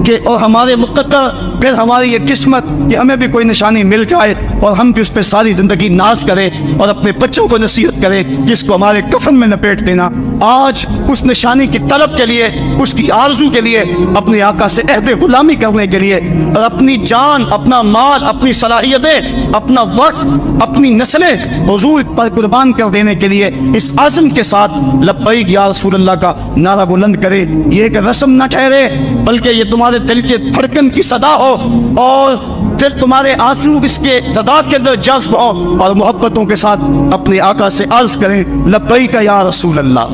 کہ اور ہمارے مقدر پھر ہماری یہ قسمت کہ ہمیں بھی کوئی نشانی مل جائے اور ہم بھی اس پہ ساری زندگی ناز کریں اور اپنے بچوں کو نصیحت کریں جس کو ہمارے کفن میں لپیٹ دینا. آج اس نشانی کی طلب کے لیے, اس کی آرزو کے لیے, اپنے آقا سے عہد غلامی کرنے کے لیے اور اپنی جان, اپنا مال, اپنی صلاحیتیں, اپنا وقت, اپنی نسلیں حضور پر قربان کر دینے کے لیے اس عزم کے ساتھ لبیک یا رسول اللہ کا نعرہ بلند کرے. یہ ایک رسم نہ ٹھہرے بلکہ یہ تمہارے دل کے دھڑکن کی صدا ہو اور دل تمہارے آنسو اس کے صداقت کے اندر جذب ہو اور محبتوں کے ساتھ اپنے آقا سے عرض کریں لبیک یا رسول اللہ,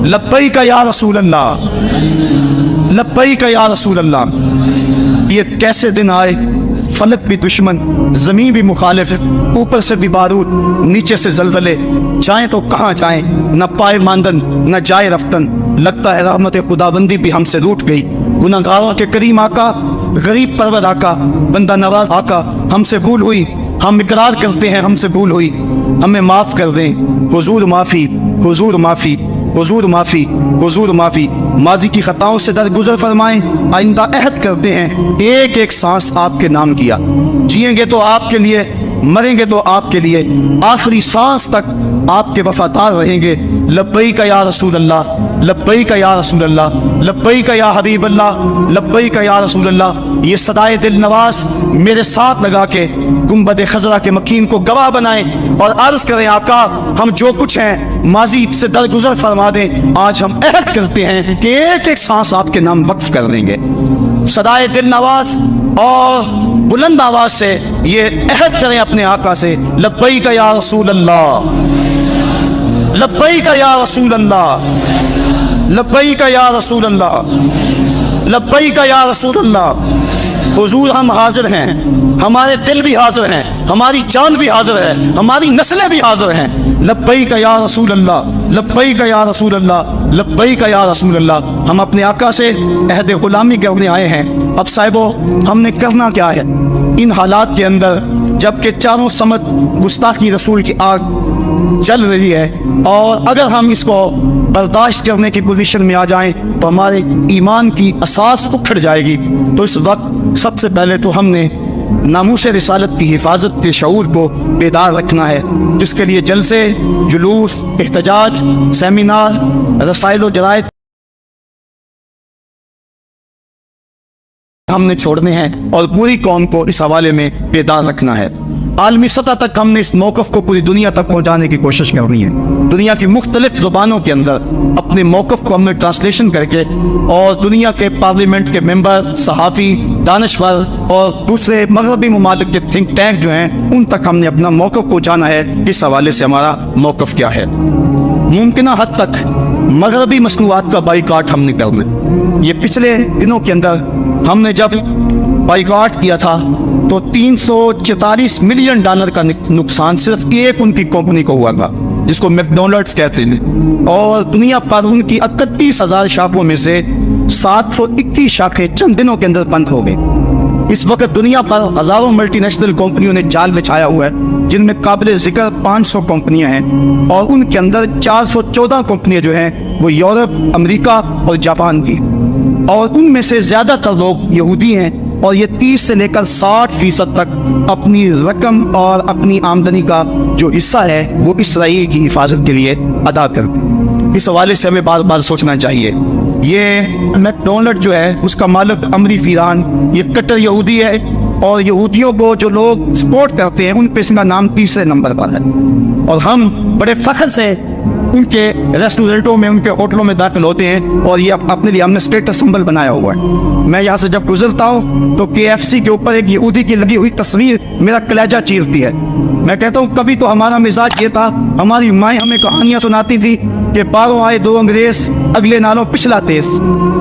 لبیک یا رسول اللہ, لبیک یا رسول اللہ. یہ کیسے دن آئے, فلک بھی دشمن, زمین بھی مخالف, اوپر سے بھی بارود, نیچے سے زلزلے, جائیں تو کہاں جائیں, نہ پائے ماندن نہ جائے رفتن. لگتا ہے رحمت خداوندی بھی ہم سے روٹ گئی. گناہگاروں کے کریم آقا, غریب پرور آقا, بندہ نواز آقا, ہم سے بھول ہوئی, ہم اقرار کرتے ہیں ہم سے بھول ہوئی, ہمیں معاف کر دیں. حضور معافی, حضور معافی, حضور معافی, حضور معافی. ماضی کی خطاؤں سے درگزر فرمائیں. آئندہ عہد کرتے ہیں ایک ایک سانس آپ کے نام کیا, جئیں گے تو آپ کے لیے, مریں گے تو آپ کے لیے, آخری سانس تک آپ کے وفادار رہیں گے. لبیک یا رسول اللہ, لبیک یا رسول اللہ, لبیک یا حبیب اللہ, لبیک یا رسول اللہ. یہ صدائے دل نواز میرے ساتھ لگا کے گنبد خضرا کے مکین کو گواہ بنائیں اور عرض کریں آقا ہم جو کچھ ہیں ماضی سے درگزر فرما دیں. آج ہم عہد کرتے ہیں کہ ایک ایک سانس آپ کے نام وقف کر دیں گے. صدائے دل نواز اور بلند آواز سے یہ عہد کریں اپنے آقا سے لبیک یا رسول اللہ, لبیک یا رسول اللہ, لبیک یا رسول اللہ, لبیک یا رسول اللہ. حضور ہم حاضر ہیں, ہمارے دل بھی حاضر ہیں, ہماری جان بھی حاضر ہے, ہماری نسلیں بھی حاضر ہیں. لبیک یا رسول اللہ, لبیک یا رسول اللہ, لبیک یا رسول اللہ. ہم اپنے آقا سے عہد غلامی کرنے آئے ہیں. اب صاحبو ہم نے کرنا کیا ہے ان حالات کے اندر جب کہ چاروں سمت گستاخی رسول کی آگ چل رہی ہے, اور اگر ہم اس کو برداشت کرنے کی پوزیشن میں آ جائیں تو ہمارے ایمان کی اساس اکھڑ جائے گی. تو اس وقت سب سے پہلے تو ہم نے ناموس رسالت کی حفاظت کے شعور کو بیدار رکھنا ہے, جس کے لیے جلسے, جلوس, احتجاج, سیمینار, رسائل و جرائد ہم نے چھوڑنے ہیں اور پوری قوم کو اس حوالے میں بیدار رکھنا ہے. عالمی سطح تک ہم نے اس موقف کو پوری دنیا تک پہنچانے کی کوشش کرنی ہے. دنیا کی مختلف زبانوں کے اندر اپنے موقف کو ہم نے ٹرانسلیشن کر کے اور دنیا کے پارلیمنٹ کے ممبر, صحافی, دانشور اور دوسرے مغربی ممالک کے تھنک ٹینک جو ہیں ان تک ہم نے اپنا موقف پہنچانا ہے. اس حوالے سے ہمارا موقف کیا ہے. ممکنہ حد تک مغربی مصنوعات کا بائیکاٹ ہم نے کرنا. یہ پچھلے دنوں کے اندر ہم نے جب بائیکاٹ کیا تھا تو $344 ملین کا نقصان صرف ایک ان کی کمپنی کو ہوا تھا جس کو میکڈونلڈز کہتے ہیں, اور دنیا پر ان کی 31,000 شاخوں میں سے 721 شاخیں چند دنوں کے اندر بند ہو گئی. اس وقت دنیا پر ہزاروں ملٹی نیشنل کمپنیوں نے جال بچھایا ہوا ہے جن میں قابل ذکر 500 کمپنیاں ہیں, اور ان کے اندر 414 کمپنیاں جو ہیں وہ یورپ, امریکہ اور جاپان کی. اور ان میں سے زیادہ تر لوگ یہودی ہیں، اور یہ 30 سے لے کر 60% تک اپنی رقم اور اپنی آمدنی کا جو حصہ ہے وہ اسرائیل کی حفاظت کے لیے ادا کرتے ہیں۔ اس حوالے سے ہمیں بار بار سوچنا چاہیے۔ یہ میک ڈونلڈ جو ہے اس کا مالک امری فیران، یہ کٹر یہودی ہے، اور یہودیوں کو جو لوگ سپورٹ کرتے ہیں ان پہ اس کا نام 3 نمبر پر ہے، اور ہم بڑے فخر سے ان کے ریسٹورنٹوں میں، ان کے ہوٹلوں میں داخل ہوتے ہیں، اور یہ اپنے لیے ہم نے اسٹیٹس سمبل بنایا ہوا ہے۔ میں یہاں سے جب گزرتا ہوں تو KFC کے اوپر ایک یہودی کی لگی ہوئی تصویر میرا کلیجہ چیرتی ہے۔ میں کہتا ہوں کبھی تو ہمارا مزاج یہ تھا، ہماری مائیں ہمیں کہانیاں سناتی تھی کہ باروں آئے 2 انگریز، اگلے نالوں پچھلا تیز،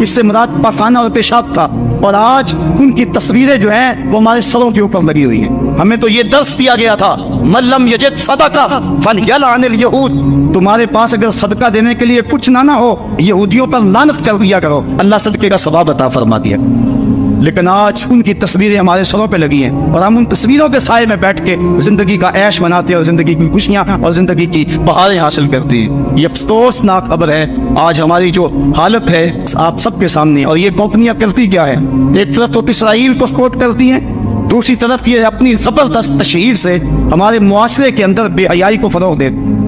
اس سے مراد پخانہ اور پیشاب تھا، اور آج ان کی تصویریں جو ہیں وہ ہمارے سروں کے اوپر لگی ہوئی ہیں۔ ہمیں تو یہ درس دیا گیا تھا، من لم یجد صدقہ فلیلعن الیہود، تمہارے پاس اگر صدقہ دینے کے لیے کچھ نہ ہو، یہودیوں پر لعنت کر دیا کرو، اللہ صدقے کا ثواب عطا فرما دیا۔ لیکن آج ان کی تصویریں ہمارے سروں پہ لگی ہیں، اور ہم ان تصویروں کے سائے میں بیٹھ کے زندگی کا عیش مناتے ہیں، اور زندگی کی خوشیاں اور زندگی کی بہاریں حاصل کرتے ہیں۔ یہ افسوسناک خبر ہے آج ہماری جو حالت ہے آپ سب کے سامنے۔ اور یہ کمپنیاں کرتی کیا ہے؟ ایک طرف تو اسرائیل کو سپورٹ کرتی ہیں، دوسری طرف یہ اپنی زبردست تشہیر سے ہمارے معاشرے کے اندر بے حیائی کو فروغ دیتے ہیں،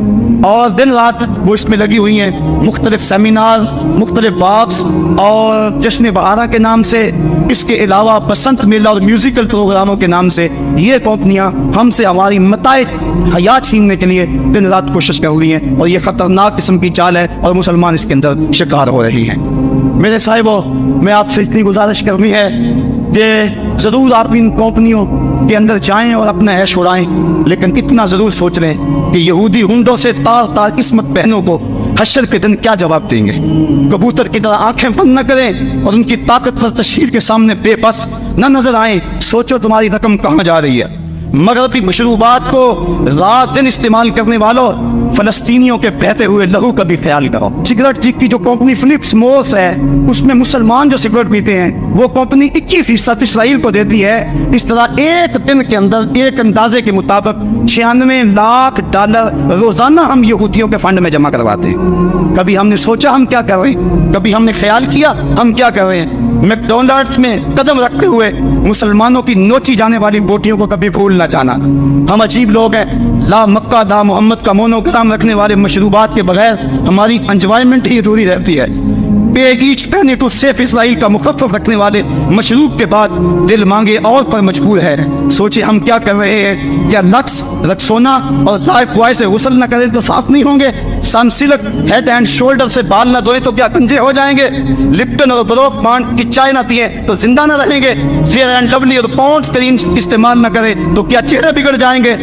اور دن رات وہ اس میں لگی ہوئی ہیں۔ مختلف سیمینار، مختلف واکس اور جشن بہارا کے نام سے، اس کے علاوہ بسنت میلہ اور میوزیکل پروگراموں کے نام سے یہ کمپنیاں ہم سے ہماری متاع حیات چھیننے کے لیے دن رات کوشش کر رہی ہیں، اور یہ خطرناک قسم کی چال ہے، اور مسلمان اس کے اندر شکار ہو رہی ہیں۔ میرے صاحبوں، میں آپ سے اتنی گزارش کرنی ہے کہ ضرور آپ ان کمپنیوں کے اندر جائیں اور اپنا عیش اڑائیں، لیکن اتنا ضرور سوچ لیں کہ یہودی ہنڈوں سے تار تار قسمت بہنوں کو حشر کے دن کیا جواب دیں گے۔ کبوتر کی طرح آنکھیں بند نہ کریں اور ان کی طاقتور تشہیر کے سامنے بے بس نہ نظر آئیں۔ سوچو تمہاری رقم کہاں جا رہی ہے۔ مغربی مشروبات کو رات دن استعمال کرنے والوں، فلسطینیوں کے بہتے ہوئے لہو کا بھی خیال کرو۔ سگریٹ کی جو کمپنی فلپس مورس ہے، اس میں مسلمان جو سگریٹ پیتے ہیں وہ کمپنی 21% اسرائیل کو دیتی ہے۔ اس طرح ایک دن کے اندر ایک اندازے کے مطابق 96 لاکھ ڈالر روزانہ ہم یہودیوں کے فنڈ میں جمع کرواتے ہیں۔ کبھی ہم نے سوچا ہم کیا کر رہے ہیں؟ کبھی ہم نے خیال کیا ہم کیا کر رہے ہیں؟ میک ڈونلڈس میں قدم رکھتے ہوئے مسلمانوں کی نوچی جانے والی بوٹیوں کو کبھی بھول نہ جانا۔ ہم عجیب لوگ ہیں، لا مکہ لا محمد کا مونوگرام رکھنے والے مشروبات کے بغیر ہماری انجوائمنٹ ہی ادھوری رہتی ہے۔ پے ایچ پینی ٹو سیف اسرائیل کا مخفف رکھنے والے مشروب کے بعد دل مانگے اور پر مجبور ہے۔ سوچے ہم کیا کر رہے ہیں؟ کیا لکس، رکسونا اور لائف بوائے سے غسل نہ کریں تو صاف نہیں ہوں گے؟ سنسلک ہیڈ اینڈ شولڈر سے بال نہ دھوئیں تو کیا گنجے ہو جائیں گے؟ لپٹن اور بروک بانڈ کی چائے نہ پئیں تو زندہ نہ رہیں گے؟ فیئر اینڈ لولی اور پونڈس کریم استعمال نہ کریں تو کیا چہرے بگڑ جائیں گے؟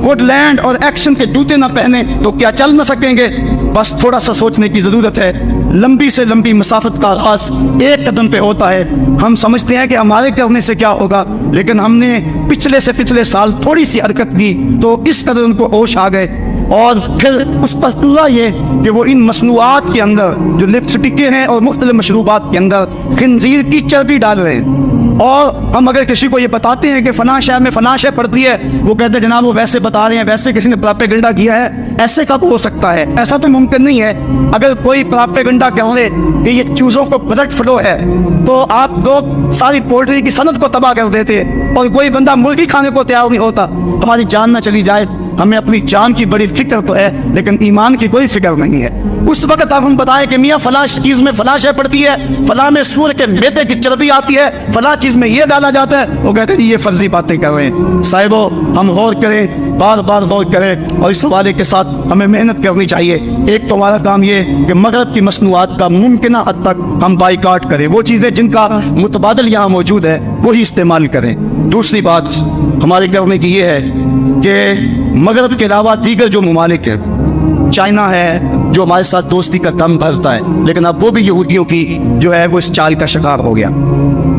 وڈ لینڈ اور ایکشن کے جوتے نہ پہنے تو کیا چل نہ سکیں گے؟ بس تھوڑا سا سوچنے کی ضرورت ہے۔ لمبی سے لمبی مسافت کا آغاز ایک قدم پہ ہوتا ہے۔ ہم سمجھتے ہیں کہ ہمارے کرنے سے کیا ہوگا، لیکن ہم نے پچھلے سال تھوڑی سی حرکت کی تو اس قدر ان کو ہوش آ گئے، اور پھر اس پر پورا یہ کہ وہ ان مصنوعات کے اندر جو لپسٹکیں ہیں اور مختلف مشروبات کے اندر خنزیر کی چربی ڈال رہے ہیں۔ اور ہم اگر کسی کو یہ بتاتے ہیں کہ فلاں شہر میں فلاں شے پڑتی ہے، وہ کہتے ہیں جناب وہ ویسے بتا رہے ہیں، ویسے کسی نے پراپیگنڈا کیا ہے۔ ایسے کا تو ہو سکتا ہے، ایسا تو ممکن نہیں ہے۔ اگر کوئی پراپیگنڈا کہہ لے کہ یہ چوزوں کو بلڈ فلو ہے تو آپ لوگ ساری پولٹری کی صنعت کو تباہ کر دیتے، اور کوئی بندہ مرغی کھانے کو تیار نہیں ہوتا، ہماری جان نہ چلی جائے۔ ہمیں اپنی جان کی بڑی فکر تو ہے، لیکن ایمان کی کوئی فکر نہیں ہے۔ اس وقت آپ ہم بتائیں کہ میاں فلاں چیز میں فلاں شے پڑتی ہے، فلاں میں سور کے میدے کی چربی آتی ہے، فلاں چیز میں یہ ڈالا جاتا ہے، وہ کہتے ہیں یہ فرضی باتیں کر رہے ہیں۔ صاحبو، ہم غور کریں، بار بار غور کریں، اور اس حوالے کے ساتھ ہمیں محنت کرنی چاہیے۔ ایک تو ہمارا کام یہ کہ مغرب کی مصنوعات کا ممکنہ حد تک ہم بائیکاٹ کریں، وہ چیزیں جن کا متبادل یہاں موجود ہے وہی استعمال کریں۔ دوسری بات ہمارے کرنے کی یہ ہے کہ مغرب کے علاوہ دیگر جو ممالک ہیں، چائنا ہے جو ہمارے ساتھ دوستی کا دم بھرتا ہے، لیکن اب وہ بھی یہودیوں کی جو ہے وہ اس چال کا شکار ہو گیا۔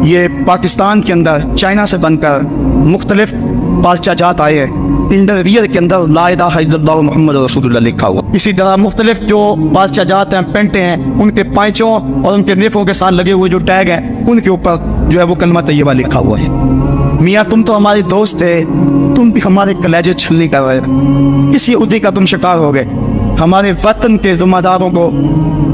یہ پاکستان کے اندر چائنا سے بن کر مختلف بادشاہ جات آئے ہیں، انڈرویئر کے اندر لا الہ الا اللہ محمد رسول اللہ لکھا ہوا۔ اسی طرح مختلف جو بادشاہ جات ہیں، پینٹیں ہیں، ان کے پائچوں اور ان کے نیفوں کے ساتھ لگے ہوئے جو ٹیگ ہیں ان کے اوپر جو ہے وہ کلمہ طیبہ لکھا ہوا ہے۔ میاں تم تو ہمارے دوست تھے، تم بھی ہمارے کلیجے چھلنی کر رہے، اس یہودی کا تم شکار ہو گئے۔ ہمارے وطن کے ذمہ داروں کو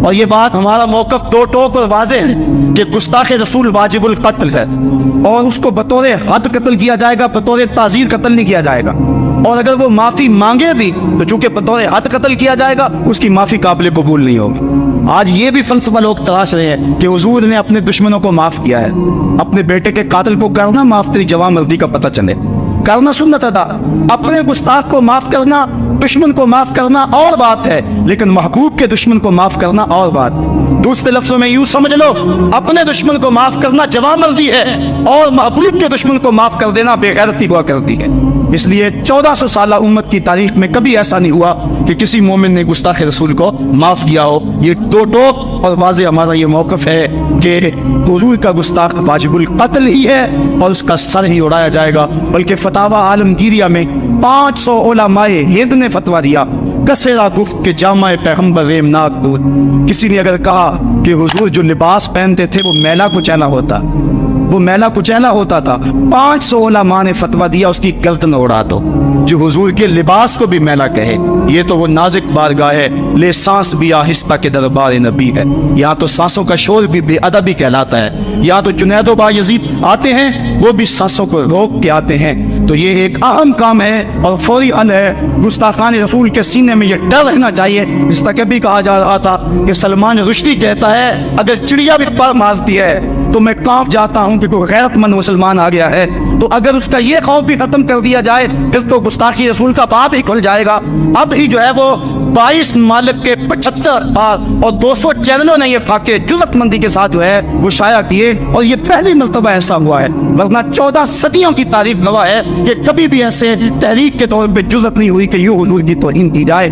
اور یہ بات ہمارا موقف دو ٹوک اور واضح ہے کہ گستاخ رسول واجب القتل ہے، اور اس کو بطور حد قتل کیا جائے گا، بطور تعزیر قتل نہیں کیا جائے گا، اور اگر وہ معافی مانگے بھی تو چونکہ بطور حد قتل کیا جائے گا اس کی معافی قابل قبول نہیں ہوگی۔ آج یہ بھی فلسفہ لوگ تلاش رہے ہیں کہ حضور نے اپنے دشمنوں کو معاف کیا ہے، اپنے بیٹے کے قاتل کو کرنا معاف تیری جوان مردی کا پتہ چلے، کرنا سنت ادا، اپنے گستاخ کو معاف کرنا، دشمن کو معاف کرنا اور بات ہے، لیکن محبوب کے دشمن کو معاف کرنا اور بات۔ دوسرے لفظوں میں یوں سمجھ لو، اپنے دشمن کو معاف کرنا جوان مرضی ہے، اور محبوب کے دشمن کو معاف کر دینا بے غیرتی ہوا کرتی ہے۔ اس لیے 1400 سالہ امت کی تاریخ میں کبھی ایسا نہیں ہوا کہ کسی مومن نے گستاخ رسول کو معاف کیا ہو۔ یہ دو ٹوک اور واضح ہمارا یہ موقف ہے کہ حضور کا گستاخ واجب القتل ہی ہے اور اس کا سر ہی اڑایا جائے گا۔ بلکہ فتاوی عالمگیریہ میں 500 علماء ہند نے فتویٰ دیا، کسرا گفت کہ جامع پیغمبر ریمناک بود۔ کسی نے اگر کہا کہ حضور جو لباس پہنتے تھے وہ میلا کچیلا ہوتا، وہ میلا کچیلا ہوتا تھا، 500 علماء نے فتویٰ دیا اس کی گردن اڑا دو۔ جو حضور کے لباس کو بھی میلا کہے، یہ تو وہ نازک بارگاہ ہے، لے سانس بھی آہستہ کے دربار نبی ہے۔ یہاں تو سانسوں کا شور بھی بے ادبی کہلاتا ہے۔ یہاں تو جنید و بایزید آتے ہیں، وہ بھی سانسوں کو روک کے آتے ہیں۔ تو یہ ایک اہم کام ہے اور فوری حل ہے۔ گستاخان رسول کے سینے میں یہ ڈر رہنا چاہیے۔ اس تک بھی کہا جا رہا تھا کہ سلمان رشدی کہتا ہے اگر چڑیا بھی پر مارتی ہے تو میں کانپ جاتا ہوں کہ کوئی غیرت مند مسلمان آ گیا ہے۔ تو اگر اس کا یہ خوف بھی ختم کر دیا جائے پھر تو گستاخی رسول کا باب ہی کھل جائے گا۔ اب ہی جو ہے وہ 22 ممالک کے 75 بار اور 200 چینلوں نے یہ خاکے جرأت مندی کے ساتھ جو ہے وہ شائع کیے، اور یہ پہلی مرتبہ ایسا ہوا ہے، ورنہ 14 صدیوں کی تاریخ گواہ ہے کہ کبھی بھی ایسے تحریک کے طور پہ جرأت نہیں ہوئی کہ یوں حضور کی توہین کی جائے۔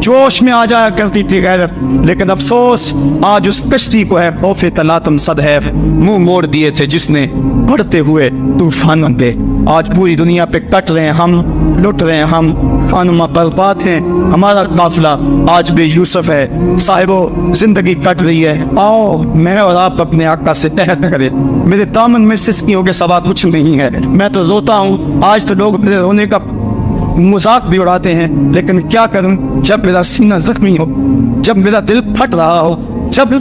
جوش میں آ جایا کرتی تھی غیرت، لیکن افسوس آج اس کشتی کو ہے خوف تلاطم صد ہے منہ موڑ دیے تھے جس نے بڑھتے ہوئے طوفانوں پہ۔ آج پوری دنیا پہ کٹ رہے ہیں ہم، لٹ رہے ہیں ہم، خانمہ برباد ہیں ہمارا قافلہ، آج بے یوسف ہے صاحبو زندگی کٹ رہی ہے۔ آؤ میں اور آپ اپنے آقا سے عہد کریں، میرے دامن میں سسکیوں کے سوا کچھ نہیں ہے، میں تو روتا ہوں۔ آج تو لوگ میرے رونے کا مذاق بھی اڑاتے ہیں، لیکن کیا کروں جب میرا سینہ زخمی ہو، جب میرا دل پھٹ رہا ہو، جب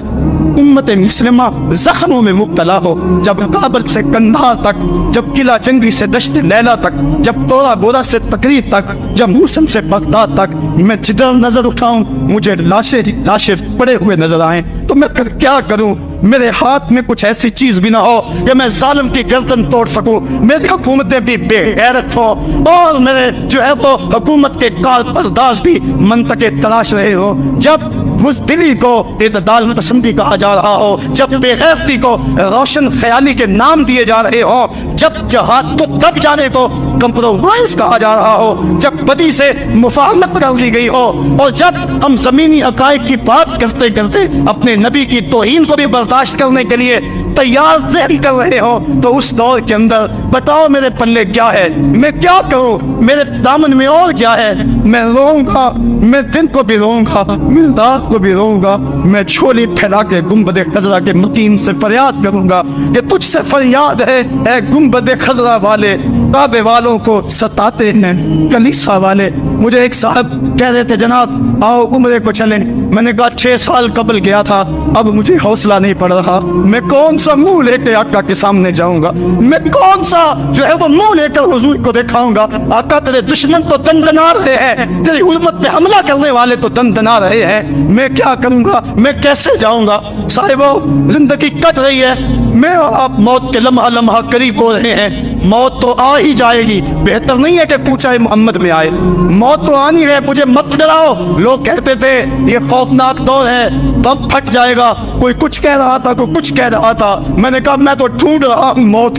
امت مسلمہ زخموں میں مبتلا ہو، جب کابل سے کندھار تک، جب قلعہ جنگی سے دشت لیلا تک، جب تورا گورا سے تقریر تک، جب موسم سے بغداد تک، میں جدھر نظر اٹھاؤں مجھے لاشیں پڑے ہوئے نظر آئیں، تو میں پھر کیا کروں؟ میرے ہاتھ میں کچھ ایسی چیز بھی نہ ہو کہ میں ظالم کی گردن توڑ سکوں، میری حکومتیں بھی بے غیرت ہو، اور میرے جو ہے وہ حکومت کے کارپرداز بھی منطقے تلاش رہے ہو، جب بزدلی کو اعتدال پسندی کہا جا رہا ہو، جب بے غیرتی کو روشن خیالی کے نام دیے جا رہے ہو، جب جہاد کو دب جانے کو کمپرومائز کہا جا رہا ہو، جب بدی سے مفاہمت کر لی گئی ہو، اور جب ہم زمینی حقائق کی بات کرتے کرتے اپنے نبی کی توہین کو بھی برداشت کرنے کے لیے تیار ذہن کر رہے ہو، تو اس دور کے اندر بتاؤ میرے پلے کیا ہے، میں کیا کروں؟ میرے دامن میں اور کیا ہے؟ میں روؤں گا، میں دن کو بھی روؤں گا، میں رات کو بھی روؤں گا، میں جھولی پھیلا کے گنبد خضرا کے مکین سے فریاد کروں گا کہ تجھ سے فریاد ہے اے گنبد خضرا والے، کعبے والوں کو ستاتے ہیں کلیسا والے۔ مجھے ایک صاحب کہہ رہے تھے جناب آؤ عمرے کو چلیں، میں نے کہا 6 سال قبل گیا تھا، اب مجھے حوصلہ نہیں پڑ رہا، میں کون سا منہ لے کے آقا کے سامنے جاؤں گا، میں کون سا جو ہے وہ منہ لے کر حضور کو دکھاؤں گا؟ آقا تیرے دشمن تو دندنا رہے ہیں، تیری حرمت پہ حملہ کرنے والے تو دندنا رہے ہیں، میں کیا کروں گا؟ میں کیسے جاؤں گا؟ صاحبو زندگی کٹ رہی ہے، میں اور آپ موت کے لمحہ لمحہ قریب ہو رہے ہیں، موت تو آ ہی جائے گی، بہتر نہیں ہے کہ پوچھا محمد میں آئے، موت تو آنی ہے، مجھے مت ڈراؤ۔ لوگ کہتے تھے یہ خوفناک دور ہے، تب پھٹ جائے گا، کوئی کچھ کہہ رہا تھا، کوئی کچھ کہہ رہا تھا، میں نے کہا میں تو ڈھونڈ رہا ہوں موت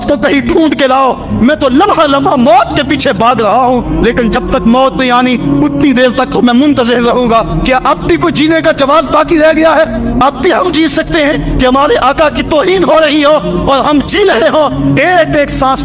کو کہیں ڈھونڈ کے لاؤ، میں تو لمحہ لمحہ موت کے پیچھے بھاگ رہا ہوں، لیکن جب تک موت نہیں آنی اتنی دیر تک میں منتظر رہوں گا۔ کیا اب بھی کوئی جینے کا جواز باقی رہ گیا ہے؟ اب بھی ہم جی سکتے ہیں کہ ہمارے آقا کی توہین ہو رہی ہو اور ہم جی رہے ہو، ایک ایک سانس